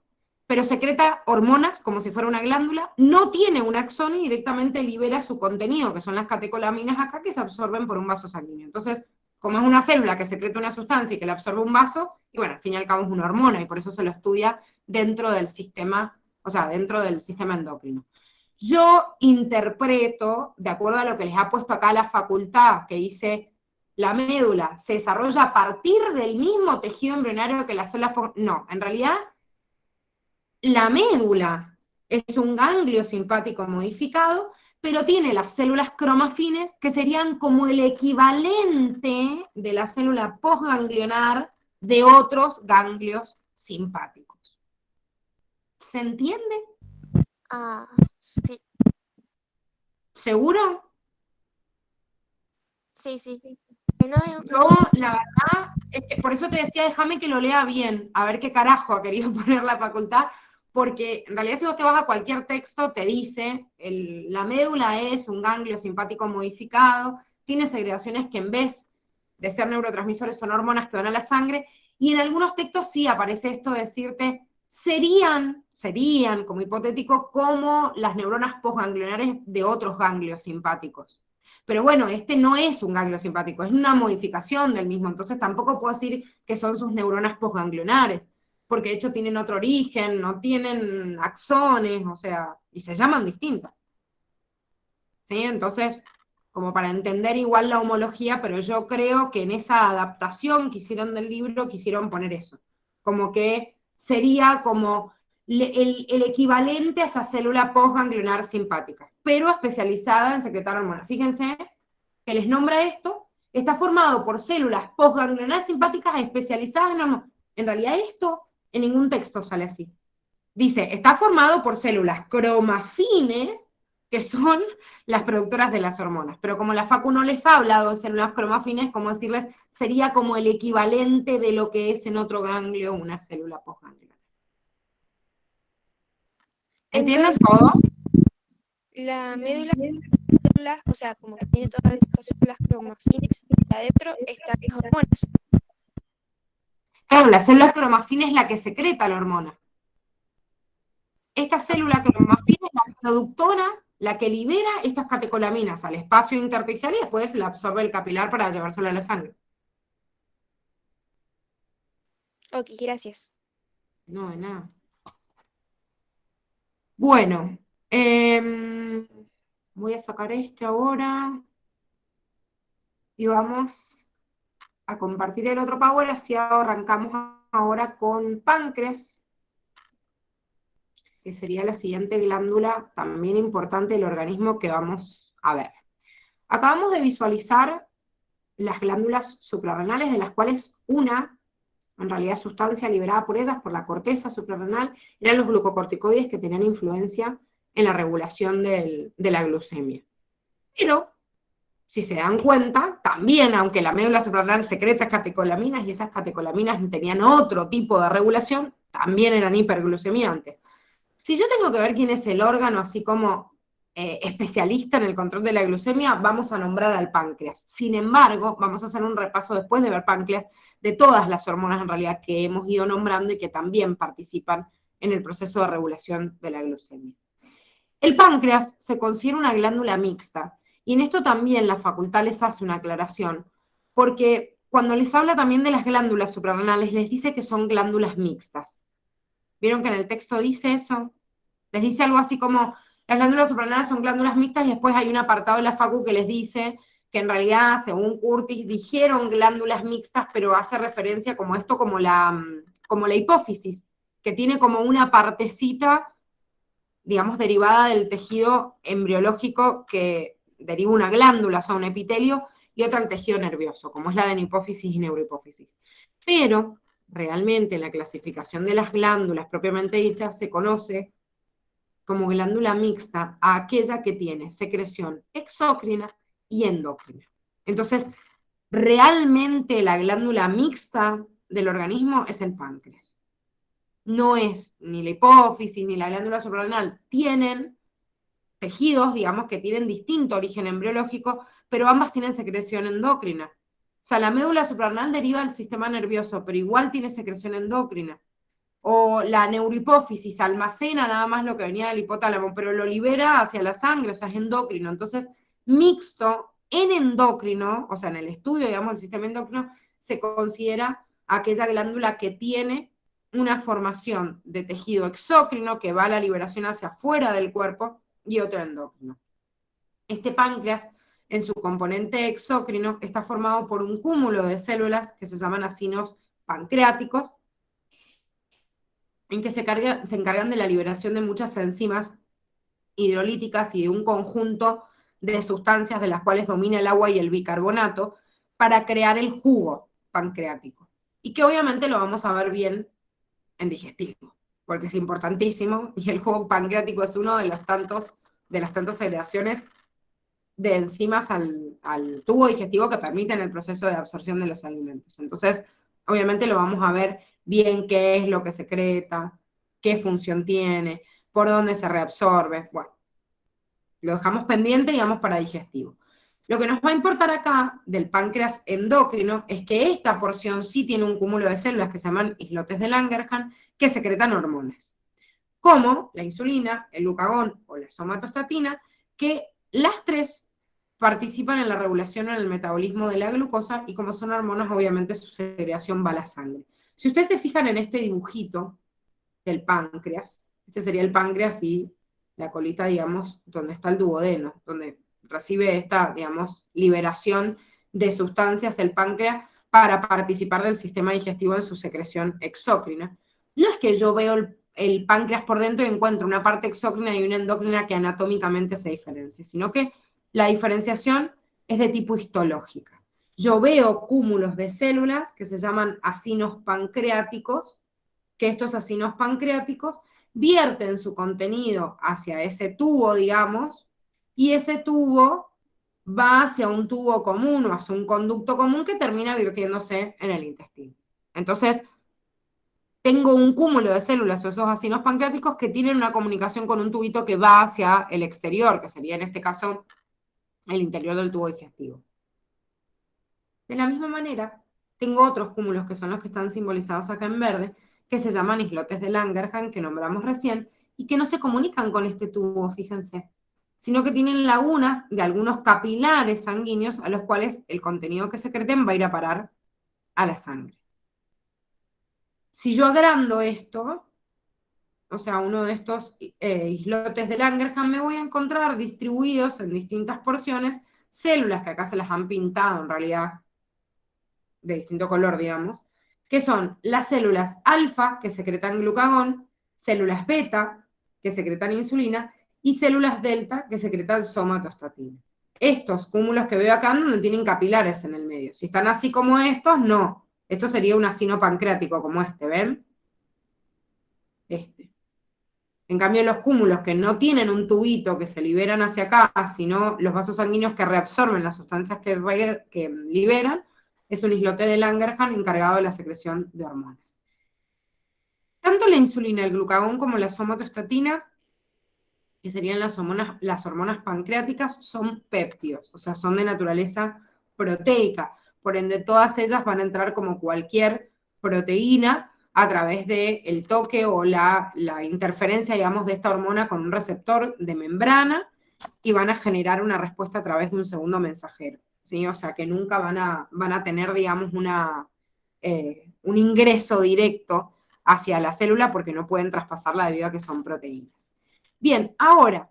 pero secreta hormonas como si fuera una glándula, no tiene un axón y directamente libera su contenido, que son las catecolaminas acá, que se absorben por un vaso sanguíneo. Entonces, como es una célula que secreta una sustancia y que la absorbe un vaso, y bueno, al fin y al cabo es una hormona, y por eso se lo estudia dentro del sistema, o sea, dentro del sistema endocrino. Yo interpreto, de acuerdo a lo que les ha puesto acá la facultad, que dice la médula se desarrolla a partir del mismo tejido embrionario que las células. No, en realidad la médula es un ganglio simpático modificado, pero tiene las células cromafines que serían como el equivalente de la célula postganglionar de otros ganglios simpáticos. ¿Se entiende? Ah, sí, ¿Seguro? sí, sí. Yo, la verdad, es que por eso te decía, déjame que lo lea bien, a ver qué carajo ha querido poner la facultad, porque en realidad si vos te vas a cualquier texto, te dice, la médula es un ganglio simpático modificado, tiene segregaciones que en vez de ser neurotransmisores son hormonas que van a la sangre, y en algunos textos sí aparece esto de decirte, serían, como hipotético, como las neuronas postganglionares de otros ganglios simpáticos. Pero bueno, este no es un ganglio simpático, es una modificación del mismo, entonces tampoco puedo decir que son sus neuronas postganglionares, porque de hecho tienen otro origen, no tienen axones, o sea, y se llaman distintas. ¿Sí? Entonces, como para entender igual la homología, pero yo creo que en esa adaptación que hicieron del libro quisieron poner eso, como que sería como el equivalente a esa célula postganglionar simpática, pero especializada en secretar hormonas. Fíjense que les nombra esto, está formado por células postganglionar simpáticas especializadas en hormonas. En realidad esto en ningún texto sale así. Dice, está formado por células cromafines, que son las productoras de las hormonas. Pero como la Facu no les ha hablado de células cromafines, como decirles, sería como el equivalente de lo que es en otro ganglio una célula postganglionar. ¿Entienden Entonces, todo? la médula, o sea, como que tiene todas estas células cromafines, y adentro están las hormonas. Claro, la célula cromafina es la que secreta la hormona. Esta célula cromafina es la productora, la que libera estas catecolaminas al espacio intersticial y después la absorbe el capilar para llevársela a la sangre. Ok, gracias. No, de nada. Bueno, voy a sacar este ahora y vamos a compartir el otro power, así arrancamos ahora con páncreas, que sería la siguiente glándula también importante del organismo que vamos a ver. Acabamos de visualizar las glándulas suprarrenales, de las cuales una, en realidad sustancia liberada por ellas, por la corteza suprarrenal, eran los glucocorticoides que tenían influencia en la regulación de la glucemia. Pero, si se dan cuenta, también, aunque la médula suprarrenal secreta catecolaminas y esas catecolaminas tenían otro tipo de regulación, también eran hiperglucemiantes. Si yo tengo que ver quién es el órgano, así como especialista en el control de la glucemia, vamos a nombrar al páncreas. Sin embargo, vamos a hacer un repaso después de ver páncreas de todas las hormonas en realidad que hemos ido nombrando y que también participan en el proceso de regulación de la glucemia. El páncreas se considera una glándula mixta, y en esto también la facultad les hace una aclaración, porque cuando les habla también de las glándulas suprarrenales, les dice que son glándulas mixtas. ¿Vieron que en el texto dice eso? Les dice algo así como, las glándulas suprarrenales son glándulas mixtas, y después hay un apartado de la facu que les dice que en realidad, según Curtis, dijeron glándulas mixtas, pero hace referencia como esto, como la hipófisis, que tiene como una partecita, digamos, derivada del tejido embriológico que deriva una glándula, o sea, un epitelio, y otra el tejido nervioso, como es la de hipófisis y neurohipófisis. Pero, realmente, la clasificación de las glándulas propiamente dichas se conoce como glándula mixta a aquella que tiene secreción exócrina y endocrina. Entonces, realmente la glándula mixta del organismo es el páncreas. No es ni la hipófisis ni la glándula suprarrenal. Tienen tejidos, digamos, que tienen distinto origen embriológico, pero ambas tienen secreción endocrina. O sea, la médula suprarrenal deriva del sistema nervioso, pero igual tiene secreción endocrina. O la neurohipófisis almacena nada más lo que venía del hipotálamo, pero lo libera hacia la sangre, o sea, es endocrino. Entonces, mixto en endocrino, o sea, en el estudio, digamos, del sistema endocrino, se considera aquella glándula que tiene una formación de tejido exócrino que va a la liberación hacia afuera del cuerpo y otro endocrino. Este páncreas, en su componente exócrino, está formado por un cúmulo de células que se llaman acinos pancreáticos, en que se encargan de la liberación de muchas enzimas hidrolíticas y de un conjunto de sustancias de las cuales domina el agua y el bicarbonato para crear el jugo pancreático. Y que obviamente lo vamos a ver bien en digestivo, porque es importantísimo, y el jugo pancreático es uno de las tantas segregaciones de enzimas al tubo digestivo que permiten el proceso de absorción de los alimentos. Entonces, obviamente lo vamos a ver bien qué es lo que secreta, qué función tiene, por dónde se reabsorbe. Bueno, lo dejamos pendiente, digamos, para digestivo. Lo que nos va a importar acá del páncreas endocrino es que esta porción sí tiene un cúmulo de células que se llaman islotes de Langerhans, que secretan hormonas, como la insulina, el glucagón o la somatostatina, que las tres participan en la regulación o en el metabolismo de la glucosa, y como son hormonas, obviamente su segregación va a la sangre. Si ustedes se fijan en este dibujito del páncreas, este sería el páncreas y la colita, digamos, donde está el duodeno, donde recibe esta, digamos, liberación de sustancias el páncreas para participar del sistema digestivo en su secreción exócrina. No es que yo veo el páncreas por dentro y encuentro una parte exócrina y una endócrina que anatómicamente se diferencia, sino que la diferenciación es de tipo histológica. Yo veo cúmulos de células que se llaman acinos pancreáticos, que estos acinos pancreáticos vierten su contenido hacia ese tubo, digamos, y ese tubo va hacia un tubo común o hacia un conducto común que termina virtiéndose en el intestino. Entonces, tengo un cúmulo de células o esos vacinos pancreáticos que tienen una comunicación con un tubito que va hacia el exterior, que sería en este caso el interior del tubo digestivo. De la misma manera, tengo otros cúmulos que son los que están simbolizados acá en verde, que se llaman islotes de Langerhans, que nombramos recién, y que no se comunican con este tubo, fíjense, sino que tienen lagunas de algunos capilares sanguíneos a los cuales el contenido que secreten va a ir a parar a la sangre. Si yo agrando esto, o sea, uno de estos islotes de Langerhans, me voy a encontrar distribuidos en distintas porciones células que acá se las han pintado en realidad de distinto color, digamos, que son las células alfa, que secretan glucagón, células beta, que secretan insulina, y células delta, que secretan somatostatina. Estos cúmulos que veo acá no tienen capilares en el medio. Si están así como estos, no. Esto sería un acino pancreático como este, ¿ven? Este. En cambio, los cúmulos que no tienen un tubito que se liberan hacia acá, sino los vasos sanguíneos que reabsorben las sustancias que liberan, es un islote de Langerhans encargado de la secreción de hormonas. Tanto la insulina, el glucagón como la somatostatina, que serían las hormonas pancreáticas, son péptidos, o sea, son de naturaleza proteica. Por ende, todas ellas van a entrar como cualquier proteína a través del toque o la interferencia, digamos, de esta hormona con un receptor de membrana y van a generar una respuesta a través de un segundo mensajero, ¿sí? O sea, que nunca van a tener, digamos, un ingreso directo hacia la célula porque no pueden traspasarla debido a que son proteínas. Bien, ahora,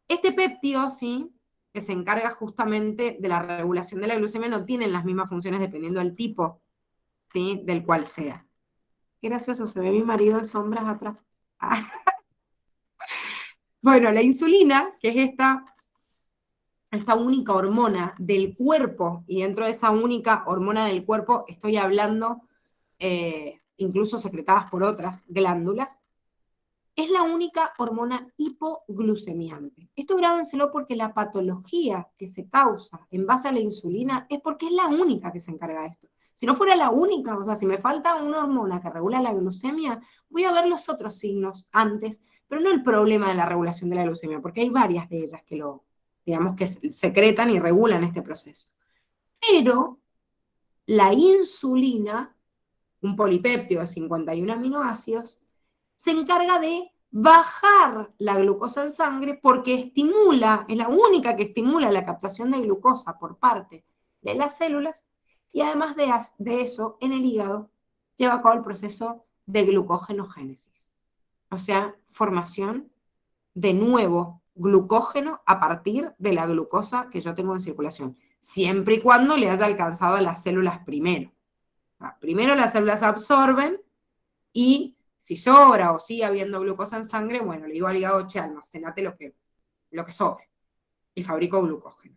este péptido, ¿sí?, que se encarga justamente de la regulación de la glucemia, no tienen las mismas funciones dependiendo del tipo, ¿sí?, del cual sea. Qué gracioso, se ve mi marido en sombras atrás. Bueno, la insulina, que es esta única hormona del cuerpo, y dentro de esa única hormona del cuerpo estoy hablando incluso secretadas por otras glándulas, es la única hormona hipoglucemiante. Esto grábenselo porque la patología que se causa en base a la insulina es porque es la única que se encarga de esto. Si no fuera la única, o sea, si me falta una hormona que regula la glucemia, voy a ver los otros signos antes, pero no el problema de la regulación de la glucemia, porque hay varias de ellas que digamos que secretan y regulan este proceso. Pero la insulina, un polipéptido de 51 aminoácidos, se encarga de bajar la glucosa en sangre porque estimula, es la única que estimula la captación de glucosa por parte de las células, y además de eso, en el hígado lleva a cabo el proceso de glucógenogénesis, o sea, formación de nuevo glucógeno a partir de la glucosa que yo tengo en circulación, siempre y cuando le haya alcanzado a las células primero. O sea, primero las células absorben y si sobra o sigue habiendo glucosa en sangre, bueno, le digo al hígado, che, almacenate lo que sobre y fabrico glucógeno.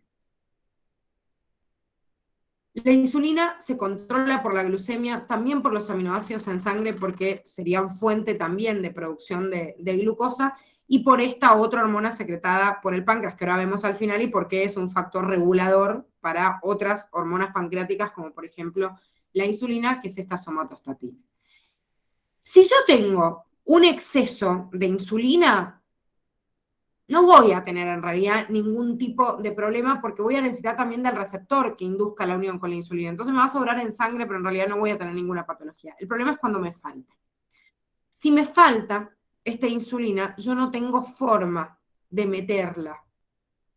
La insulina se controla por la glucemia, también por los aminoácidos en sangre, porque serían fuente también de producción de glucosa, y por esta otra hormona secretada por el páncreas, que ahora vemos al final, y porque es un factor regulador para otras hormonas pancreáticas, como por ejemplo la insulina, que es esta somatostatina. Si yo tengo un exceso de insulina, no voy a tener en realidad ningún tipo de problema porque voy a necesitar también del receptor que induzca la unión con la insulina. Entonces me va a sobrar en sangre, pero en realidad no voy a tener ninguna patología. El problema es cuando me falta. Si me falta esta insulina, yo no tengo forma de meterla,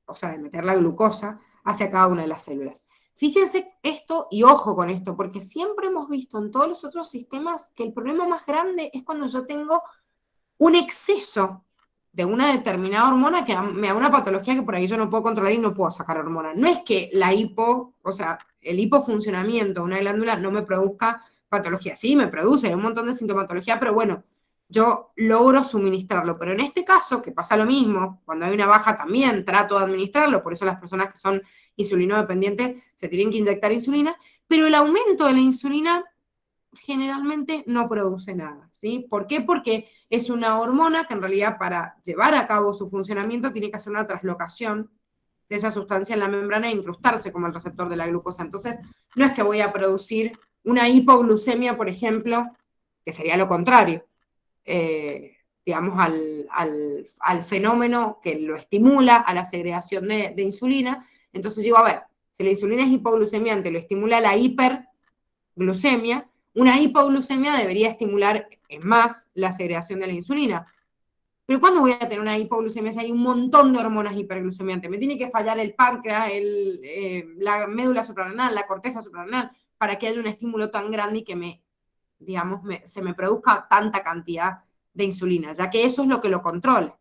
o sea, de meter la glucosa hacia cada una de las células. Fíjense esto y ojo con esto, porque siempre hemos visto en todos los otros sistemas que el problema más grande es cuando yo tengo un exceso de una determinada hormona que me da una patología que por ahí yo no puedo controlar y no puedo sacar hormona. No es que o sea, el hipofuncionamiento de una glándula no me produzca patología. Sí, me produce, hay un montón de sintomatología, pero bueno, yo logro suministrarlo. Pero en este caso, que pasa lo mismo, cuando hay una baja también trato de administrarlo, por eso las personas que son insulinodependientes se tienen que inyectar insulina, pero el aumento de la insulina generalmente no produce nada, ¿sí? ¿Por qué? Porque es una hormona que en realidad para llevar a cabo su funcionamiento tiene que hacer una translocación de esa sustancia en la membrana e incrustarse como el receptor de la glucosa. Entonces, no es que voy a producir una hipoglucemia, por ejemplo, que sería lo contrario, digamos, al fenómeno que lo estimula, a la segregación de insulina. Entonces digo, a ver, si la insulina es hipoglucemiante, lo estimula la hiperglucemia, una hipoglucemia debería estimular más la segregación de la insulina. Pero ¿cuándo voy a tener una hipoglucemia si hay un montón de hormonas hiperglucemiantes? Me tiene que fallar el páncreas, la médula suprarrenal, la corteza suprarrenal, para que haya un estímulo tan grande y que digamos, se me produzca tanta cantidad de insulina, ya que eso es lo que lo controla.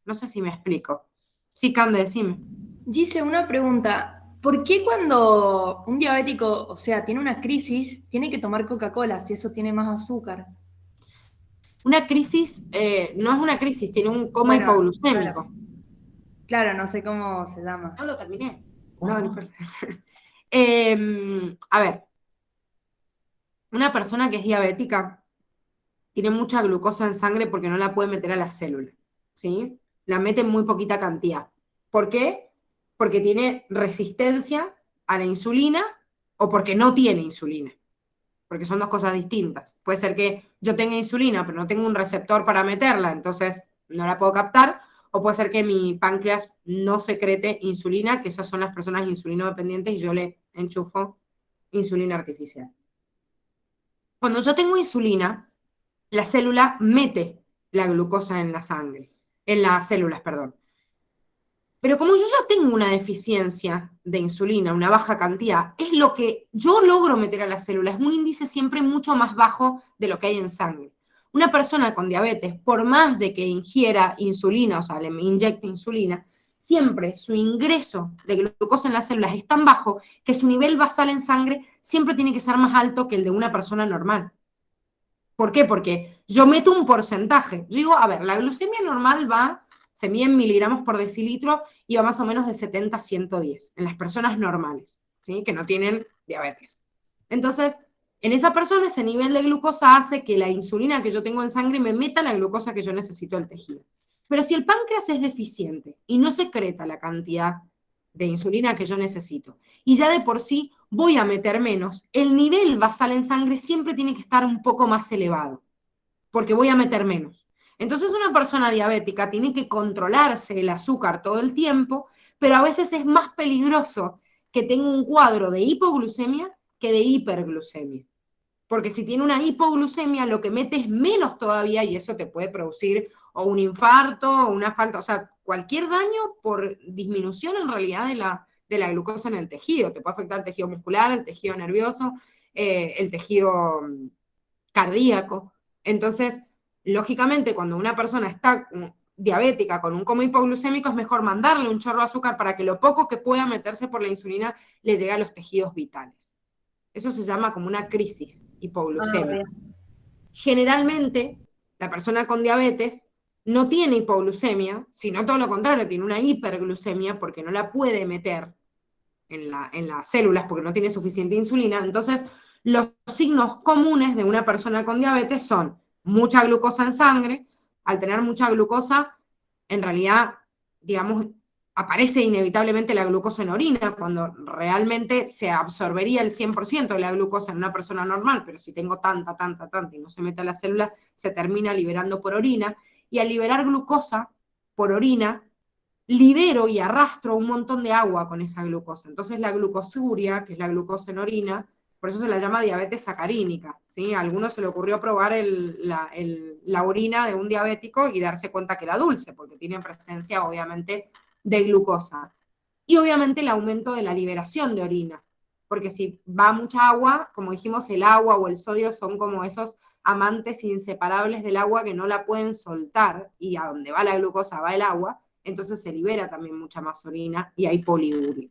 No sé si me explico. Sí, Cande, decime. Gise, una pregunta. ¿Por qué cuando un diabético, o sea, tiene una crisis, tiene que tomar Coca-Cola si eso tiene más azúcar? Una crisis, no es una crisis, tiene un coma Bueno, hipoglucémico. claro, no sé cómo se llama. No lo terminé. No, no importa. A ver, una persona que es diabética tiene mucha glucosa en sangre porque no la puede meter a las células, ¿sí? La mete en muy poquita cantidad. ¿Por qué? Porque tiene resistencia a la insulina o porque no tiene insulina, porque son dos cosas distintas. Puede ser que yo tenga insulina, pero no tengo un receptor para meterla, entonces no la puedo captar, o puede ser que mi páncreas no secrete insulina, que esas son las personas insulinodependientes y yo le enchufo insulina artificial. Cuando yo tengo insulina, la célula mete la glucosa en la sangre, en las células, perdón. Pero como yo ya tengo una deficiencia de insulina, una baja cantidad, es lo que yo logro meter a la célula, es un índice siempre mucho más bajo de lo que hay en sangre. Una persona con diabetes, por más de que ingiera insulina, o sea, le inyecte insulina, siempre su ingreso de glucosa en las células es tan bajo que su nivel basal en sangre siempre tiene que ser más alto que el de una persona normal. ¿Por qué? Porque yo meto un porcentaje. Yo digo, a ver, la glucemia normal se mide en miligramos por decilitro y va más o menos de 70 a 110 en las personas normales, ¿sí? Que no tienen diabetes. Entonces, en esa persona ese nivel de glucosa hace que la insulina que yo tengo en sangre me meta la glucosa que yo necesito al tejido. Pero si el páncreas es deficiente y no secreta la cantidad de insulina que yo necesito, y ya de por sí voy a meter menos, el nivel basal en sangre siempre tiene que estar un poco más elevado, porque voy a meter menos. Entonces una persona diabética tiene que controlarse el azúcar todo el tiempo, pero a veces es más peligroso que tenga un cuadro de hipoglucemia que de hiperglucemia. Porque si tiene una hipoglucemia, lo que mete es menos todavía y eso te puede producir o un infarto o una falta, o sea, cualquier daño por disminución en realidad de la glucosa en el tejido. Te puede afectar el tejido muscular, el tejido nervioso, el tejido cardíaco. Entonces, lógicamente, cuando una persona está diabética con un coma hipoglucémico, es mejor mandarle un chorro de azúcar para que lo poco que pueda meterse por la insulina le llegue a los tejidos vitales. Eso se llama como una crisis hipoglucémica. Generalmente, la persona con diabetes no tiene hipoglucemia, sino todo lo contrario, tiene una hiperglucemia porque no la puede meter en las células porque no tiene suficiente insulina. Entonces, los signos comunes de una persona con diabetes son mucha glucosa en sangre. Al tener mucha glucosa, en realidad, digamos, aparece inevitablemente la glucosa en orina, cuando realmente se absorbería el 100% de la glucosa en una persona normal, pero si tengo tanta, y no se mete a la célula, se termina liberando por orina, y al liberar glucosa por orina, libero y arrastro un montón de agua con esa glucosa. Entonces la glucosuria, que es la glucosa en orina, por eso se la llama diabetes sacarínica, ¿sí? A algunos se le ocurrió probar la orina de un diabético y darse cuenta que era dulce, porque tiene presencia, obviamente, de glucosa. Y obviamente el aumento de la liberación de orina, porque si va mucha agua, como dijimos, el agua o el sodio son como esos amantes inseparables del agua que no la pueden soltar, y a donde va la glucosa va el agua, entonces se libera también mucha más orina y hay poliuria.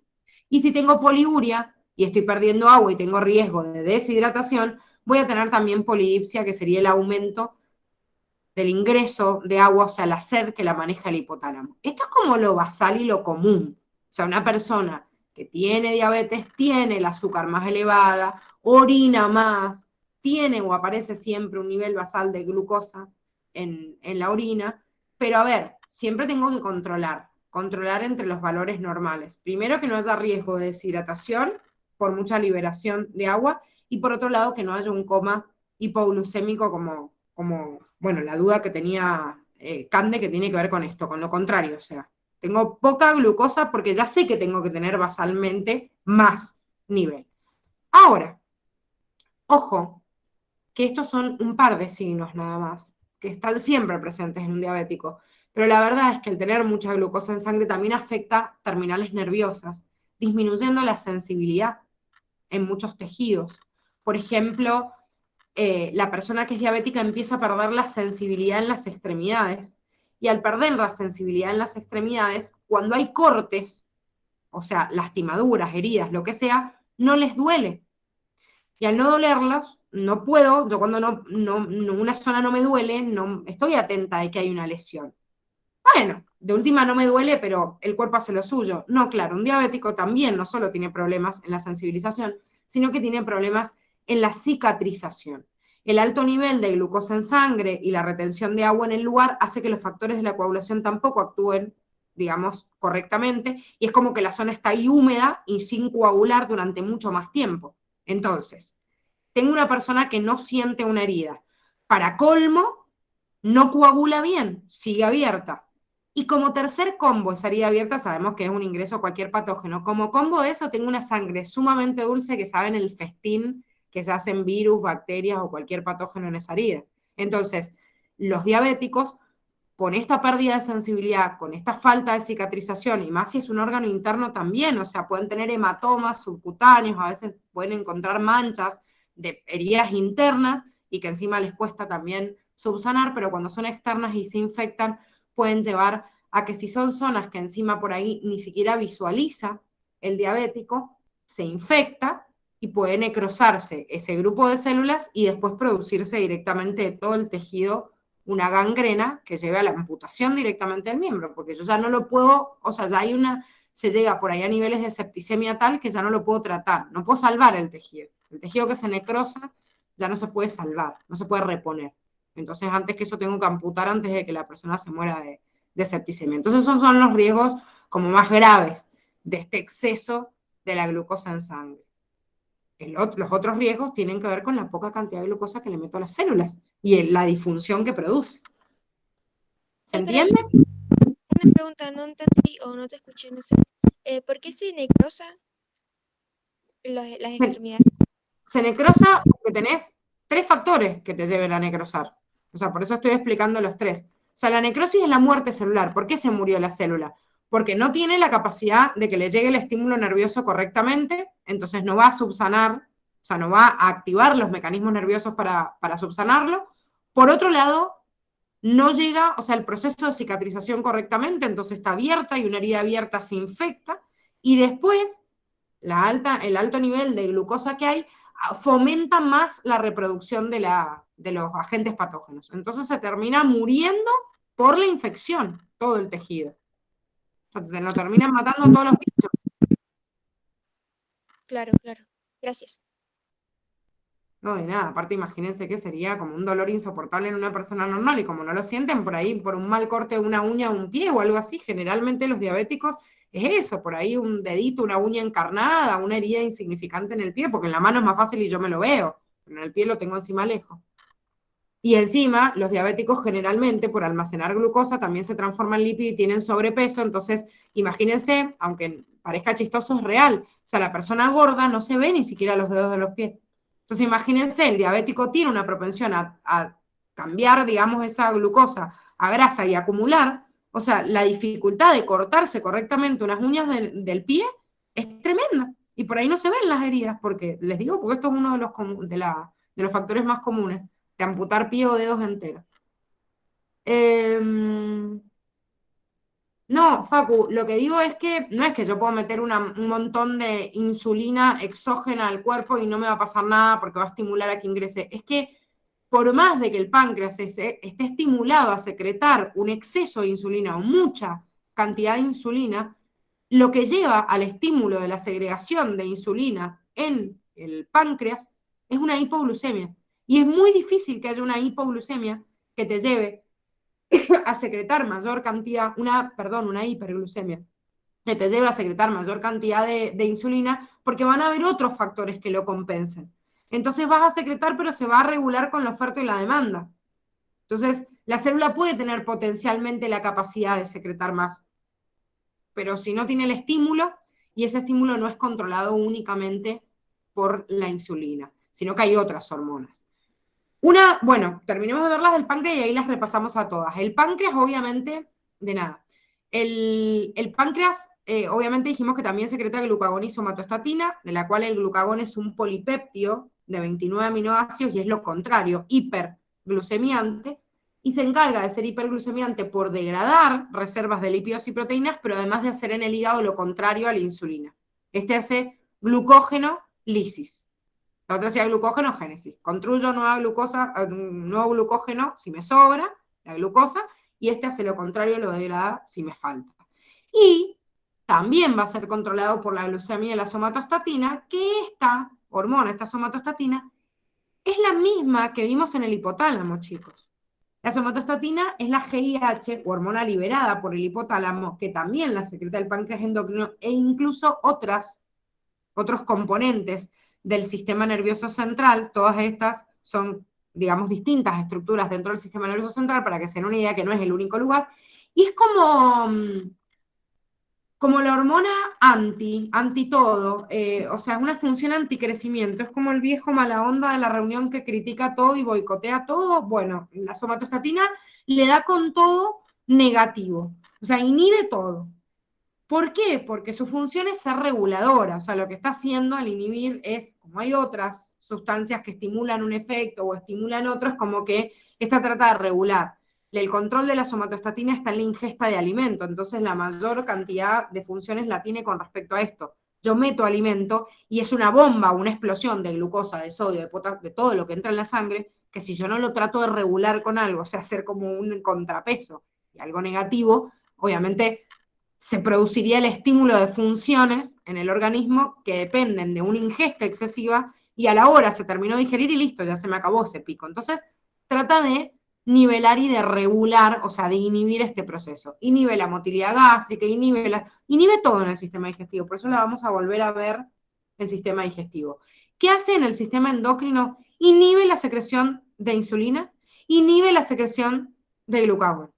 Y si tengo poliuria y estoy perdiendo agua y tengo riesgo de deshidratación, voy a tener también polidipsia, que sería el aumento del ingreso de agua, o sea, la sed que la maneja el hipotálamo. Esto es como lo basal y lo común. O sea, una persona que tiene diabetes tiene el azúcar más elevada, orina más, tiene o aparece siempre un nivel basal de glucosa en la orina, pero a ver, siempre tengo que controlar entre los valores normales. Primero, que no haya riesgo de deshidratación por mucha liberación de agua, y por otro lado, que no haya un coma hipoglucémico como bueno, la duda que tenía Cande, que tiene que ver con esto, con lo contrario, o sea, tengo poca glucosa porque ya sé que tengo que tener basalmente más nivel. Ahora, ojo, que estos son un par de signos nada más, que están siempre presentes en un diabético, pero la verdad es que el tener mucha glucosa en sangre también afecta terminales nerviosas, disminuyendo la sensibilidad en muchos tejidos. Por ejemplo, la persona que es diabética empieza a perder la sensibilidad en las extremidades, y al perder la sensibilidad en las extremidades, cuando hay cortes, o sea, lastimaduras, heridas, lo que sea, no les duele. Y al no dolerlos, no puedo, yo cuando una zona no me duele, no estoy atenta de que hay una lesión. Bueno, de última no me duele, pero el cuerpo hace lo suyo. No, claro, un diabético también no solo tiene problemas en la sensibilización, sino que tiene problemas en la cicatrización. El alto nivel de glucosa en sangre y la retención de agua en el lugar hace que los factores de la coagulación tampoco actúen, digamos, correctamente, y es como que la zona está ahí húmeda y sin coagular durante mucho más tiempo. Entonces, tengo una persona que no siente una herida. Para colmo, no coagula bien, sigue abierta. Y como tercer combo, esa herida abierta sabemos que es un ingreso a cualquier patógeno. Como combo de eso, tengo una sangre sumamente dulce que saben el festín que se hacen virus, bacterias o cualquier patógeno en esa herida. Entonces, los diabéticos, con esta pérdida de sensibilidad, con esta falta de cicatrización, y más si es un órgano interno también, o sea, pueden tener hematomas subcutáneos, a veces pueden encontrar manchas de heridas internas y que encima les cuesta también subsanar, pero cuando son externas y se infectan, pueden llevar a que si son zonas que encima por ahí ni siquiera visualiza el diabético, se infecta y puede necrosarse ese grupo de células y después producirse directamente de todo el tejido una gangrena que lleve a la amputación directamente del miembro, porque yo ya no lo puedo, o sea, ya hay se llega por ahí a niveles de septicemia tal que ya no lo puedo tratar, no puedo salvar el tejido que se necrosa ya no se puede salvar, no se puede reponer. Entonces, antes que eso tengo que amputar antes de que la persona se muera de septicemia. Entonces, esos son los riesgos como más graves de este exceso de la glucosa en sangre. Los otros riesgos tienen que ver con la poca cantidad de glucosa que le meto a las células y la disfunción que produce. ¿Se entiende? Una pregunta, no entendí o no te escuché, no sé. ¿Por qué se necrosa las extremidades? Se necrosa porque tenés 3 factores que te lleven a necrosar. O sea, por eso estoy explicando los 3. O sea, la necrosis es la muerte celular. ¿Por qué se murió la célula? Porque no tiene la capacidad de que le llegue el estímulo nervioso correctamente, entonces no va a subsanar, o sea, no va a activar los mecanismos nerviosos para subsanarlo. Por otro lado, no llega, o sea, el proceso de cicatrización correctamente, entonces está abierta y una herida abierta se infecta, y después el alto nivel de glucosa que hay fomenta más la reproducción de los agentes patógenos. Entonces se termina muriendo por la infección todo el tejido. O sea, te lo terminan matando todos los bichos. Claro, claro. Gracias. No, de nada, aparte imagínense que sería como un dolor insoportable en una persona normal y como no lo sienten por ahí, por un mal corte de una uña o un pie o algo así, generalmente los diabéticos es eso, por ahí un dedito, una uña encarnada, una herida insignificante en el pie, porque en la mano es más fácil y yo me lo veo, pero en el pie lo tengo encima lejos. Y encima, los diabéticos generalmente, por almacenar glucosa, también se transforman en lípido y tienen sobrepeso, entonces imagínense, aunque parezca chistoso, es real. O sea, la persona gorda no se ve ni siquiera los dedos de los pies. Entonces imagínense, el diabético tiene una propensión a cambiar, digamos, esa glucosa a grasa y acumular, o sea, la dificultad de cortarse correctamente unas uñas del pie es tremenda. Y por ahí no se ven las heridas, porque les digo, porque esto es uno de los factores más comunes de amputar pie o dedos enteros. No, Facu, lo que digo es que no es que yo puedo meter un montón de insulina exógena al cuerpo y no me va a pasar nada porque va a estimular a que ingrese. Es que por más de que el páncreas esté estimulado a secretar un exceso de insulina o mucha cantidad de insulina, lo que lleva al estímulo de la segregación de insulina en el páncreas es una hipoglucemia. Y es muy difícil que haya una hipoglucemia que te lleve a secretar mayor cantidad, una hiperglucemia, que te lleve a secretar mayor cantidad de insulina, porque van a haber otros factores que lo compensen. entonces vas a secretar, pero se va a regular con la oferta y la demanda. Entonces, la célula puede tener potencialmente la capacidad de secretar más, pero si no tiene el estímulo, y ese estímulo no es controlado únicamente por la insulina, sino que hay otras hormonas. Bueno, terminemos de ver las del páncreas y ahí las repasamos a todas. El páncreas, obviamente, de nada. El páncreas, obviamente dijimos que también secreta glucagón y somatostatina, de la cual el glucagón es un polipéptido de 29 aminoácidos y es lo contrario, hiperglucemiante, y se encarga de ser hiperglucemiante por degradar reservas de lípidos y proteínas, pero además de hacer en el hígado lo contrario a la insulina. Este hace glucógeno lisis. La otra hacía glucógenogénesis. Construyo nuevo glucógeno si me sobra la glucosa, y este hace lo contrario, lo degrada si me falta. Y también va a ser controlado por la glucemia y la somatostatina, que esta hormona, esta somatostatina, es la misma que vimos en el hipotálamo, chicos. La somatostatina es la GIH, o hormona liberada por el hipotálamo, que también la secreta el páncreas endocrino, e incluso otros componentes del sistema nervioso central. Todas estas son, digamos, distintas estructuras dentro del sistema nervioso central, para que se den una idea que no es el único lugar. Y es como la hormona anti todo, o sea, es una función anticrecimiento, es como el viejo mala onda de la reunión que critica todo y boicotea todo. Bueno, la somatostatina le da con todo negativo, o sea, inhibe todo. ¿Por qué? Porque su función es ser reguladora, o sea, lo que está haciendo al inhibir es, como hay otras sustancias que estimulan un efecto o estimulan otros, como que esta trata de regular. El control de la somatostatina está en la ingesta de alimento, entonces la mayor cantidad de funciones la tiene con respecto a esto. Yo meto alimento y es una bomba, una explosión de glucosa, de sodio, de potasio, de todo lo que entra en la sangre, que si yo no lo trato de regular con algo, o sea, hacer como un contrapeso y algo negativo, obviamente se produciría el estímulo de funciones en el organismo que dependen de una ingesta excesiva, y a la hora se terminó de digerir y listo, ya se me acabó ese pico. Entonces, trata de nivelar y de regular, o sea, de inhibir este proceso. Inhibe la motilidad gástrica, inhibe todo en el sistema digestivo, por eso la vamos a volver a ver el sistema digestivo. ¿Qué hace en el sistema endocrino? Inhibe la secreción de insulina, inhibe la secreción de glucagón.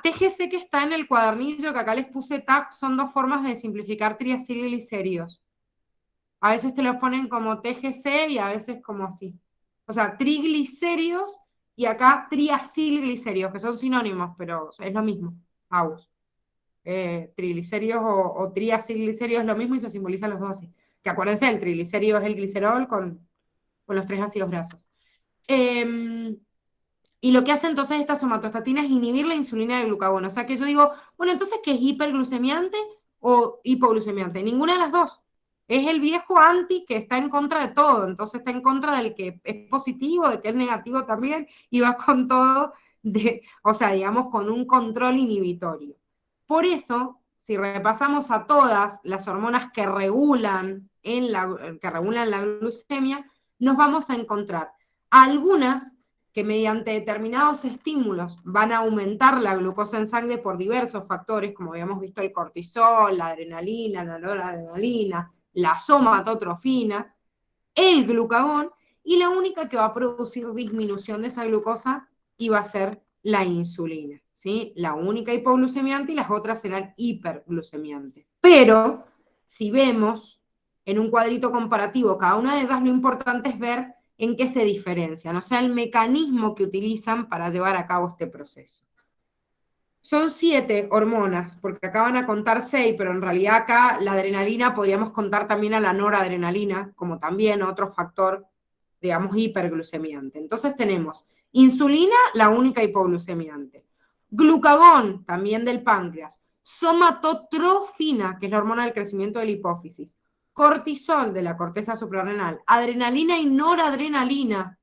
TGC, que está en el cuadernillo que acá les puse tag, son dos formas de simplificar triacilglicéridos. A veces te los ponen como TGC y a veces como así. O sea, triglicéridos y acá triacilglicéridos, que son sinónimos, pero es lo mismo. Triglicéridos o triacilglicéridos es lo mismo y se simbolizan los dos así. Que acuérdense, el triglicérido es el glicerol con los 3 ácidos grasos. Y lo que hace entonces esta somatostatina es inhibir la insulina del glucagón. O sea que yo digo, bueno, entonces, ¿qué es hiperglucemiante o hipoglucemiante? Ninguna de las dos. Es el viejo anti que está en contra de todo. Entonces está en contra del que es positivo, de que es negativo también, y va con todo, o sea, digamos, con un control inhibitorio. Por eso, si repasamos a todas las hormonas que regulan la glucemia, nos vamos a encontrar algunas que mediante determinados estímulos van a aumentar la glucosa en sangre por diversos factores, como habíamos visto el cortisol, la adrenalina, la noradrenalina, la somatotrofina, el glucagón, y la única que va a producir disminución de esa glucosa iba a ser la insulina, ¿sí? La única hipoglucemiante y las otras serán hiperglucemiantes. Pero, si vemos en un cuadrito comparativo cada una de ellas, lo importante es ver en qué se diferencian, o sea, el mecanismo que utilizan para llevar a cabo este proceso. Son 7 hormonas, porque acá van a contar 6, pero en realidad acá la adrenalina podríamos contar también a la noradrenalina, como también otro factor, digamos, hiperglucemiante. Entonces tenemos insulina, la única hipoglucemiante, glucagón, también del páncreas, somatotrofina, que es la hormona del crecimiento de la hipófisis, cortisol de la corteza suprarrenal, adrenalina y noradrenalina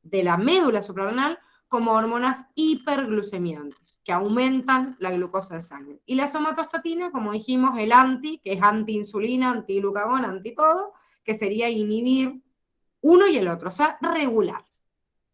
de la médula suprarrenal, como hormonas hiperglucemiantes, que aumentan la glucosa en sangre. Y la somatostatina, como dijimos, el anti, que es anti-insulina, anti-glucagón, anti-todo, que sería inhibir uno y el otro, o sea, regular.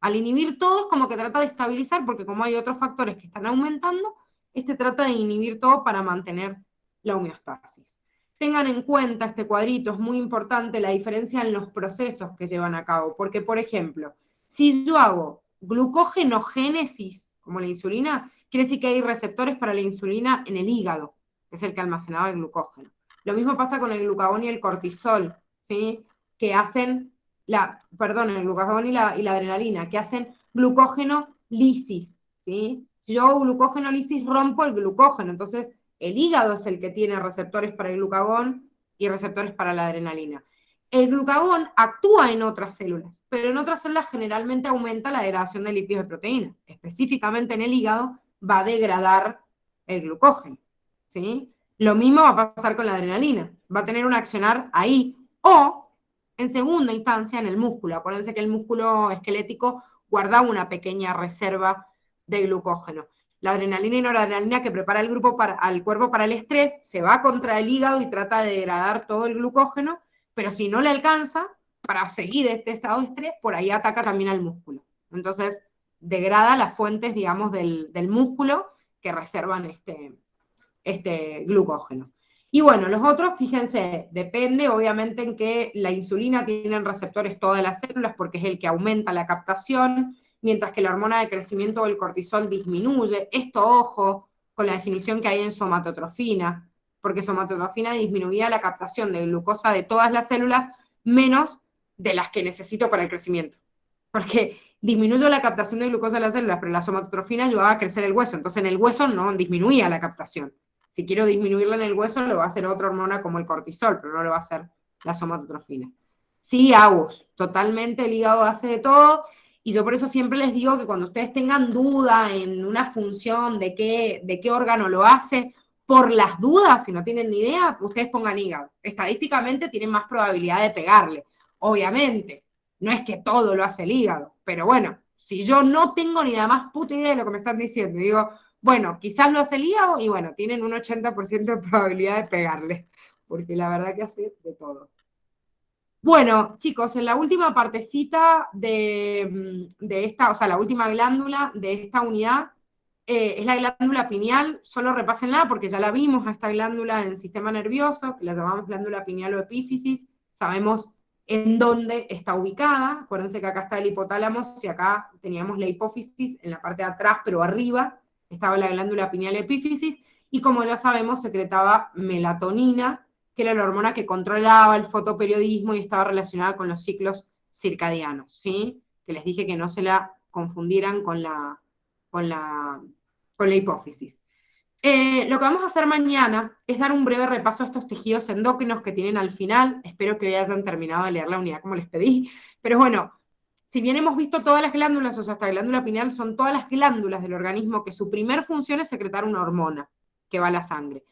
Al inhibir todo es como que trata de estabilizar, porque como hay otros factores que están aumentando, este trata de inhibir todo para mantener la homeostasis. tengan en cuenta este cuadrito, es muy importante la diferencia en los procesos que llevan a cabo, porque, por ejemplo, si yo hago glucogenogénesis, como la insulina, quiere decir que hay receptores para la insulina en el hígado, que es el que almacenaba el glucógeno. Lo mismo pasa con el glucagón y el cortisol, ¿sí? Que hacen, el glucagón y la adrenalina, que hacen glucógeno-lisis, ¿sí? Si yo hago glucógeno-lisis, rompo el glucógeno, entonces el hígado es el que tiene receptores para el glucagón y receptores para la adrenalina. El glucagón actúa en otras células, pero en otras células generalmente aumenta la degradación de lípidos y proteínas. Específicamente en el hígado va a degradar el glucógeno, ¿sí? Lo mismo va a pasar con la adrenalina, va a tener un accionar ahí, o en segunda instancia en el músculo. Acuérdense que el músculo esquelético guarda una pequeña reserva de glucógeno. La adrenalina y noradrenalina que prepara al cuerpo para el estrés se va contra el hígado y trata de degradar todo el glucógeno, pero si no le alcanza, para seguir este estado de estrés, por ahí ataca también al músculo. Entonces, degrada las fuentes, digamos, del músculo que reservan este glucógeno. Y bueno, los otros, fíjense, depende obviamente en que la insulina tiene receptores todas las células porque es el que aumenta la captación, mientras que la hormona de crecimiento o el cortisol disminuye. Esto, ojo, con la definición que hay en somatotrofina, porque somatotrofina disminuía la captación de glucosa de todas las células, menos de las que necesito para el crecimiento. Porque disminuyó la captación de glucosa de las células, pero la somatotrofina ayudaba a crecer el hueso, entonces en el hueso no disminuía la captación. Si quiero disminuirla en el hueso, lo va a hacer otra hormona como el cortisol, pero no lo va a hacer la somatotrofina. Sí, AUS, totalmente el hígado hace de todo, y yo por eso siempre les digo que cuando ustedes tengan duda en una función de qué órgano lo hace, por las dudas, si no tienen ni idea, ustedes pongan hígado. Estadísticamente tienen más probabilidad de pegarle. Obviamente, no es que todo lo hace el hígado, pero bueno, si yo no tengo ni la más puta idea de lo que me están diciendo, digo, bueno, quizás lo hace el hígado, y bueno, tienen un 80% de probabilidad de pegarle, porque la verdad que hace de todo. Bueno, chicos, en la última partecita de esta, o sea, la última glándula de esta unidad, es la glándula pineal. Solo repásenla porque ya la vimos a esta glándula en el sistema nervioso, que la llamamos glándula pineal o epífisis, sabemos en dónde está ubicada. Acuérdense que acá está el hipotálamo, y acá teníamos la hipófisis en la parte de atrás, pero arriba estaba la glándula pineal epífisis, y como ya sabemos, secretaba melatonina, que era la hormona que controlaba el fotoperiodismo y estaba relacionada con los ciclos circadianos, ¿sí? Que les dije que no se la confundieran con la hipófisis. Lo que vamos a hacer mañana es dar un breve repaso a estos tejidos endócrinos que tienen al final. Espero que hoy hayan terminado de leer la unidad como les pedí, pero bueno, si bien hemos visto todas las glándulas, o sea, hasta la glándula pineal, son todas las glándulas del organismo que su primer función es secretar una hormona que va a la sangre.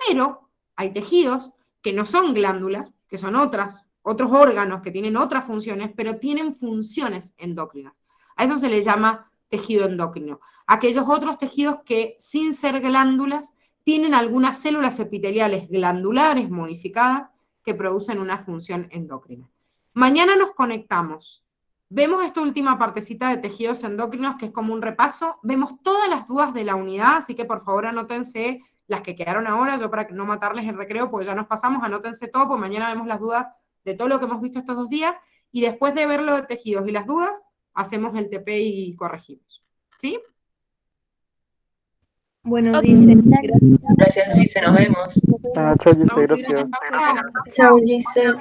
Pero hay tejidos que no son glándulas, que son otros órganos que tienen otras funciones, pero tienen funciones endócrinas. A eso se le llama tejido endocrino. Aquellos otros tejidos que, sin ser glándulas, tienen algunas células epiteliales glandulares modificadas que producen una función endocrina. Mañana nos conectamos. Vemos esta última partecita de tejidos endocrinos, que es como un repaso. Vemos todas las dudas de la unidad, así que por favor anótense las que quedaron ahora, yo para no matarles el recreo, porque ya nos pasamos, anótense todo, pues mañana vemos las dudas de todo lo que hemos visto estos 2 días, y después de ver lo de tejidos y las dudas, hacemos el TP y corregimos. ¿Sí? Bueno, Gise, gracias. Gracias, Gise, nos vemos. Chao, Gise, gracias. Chao, Giselle.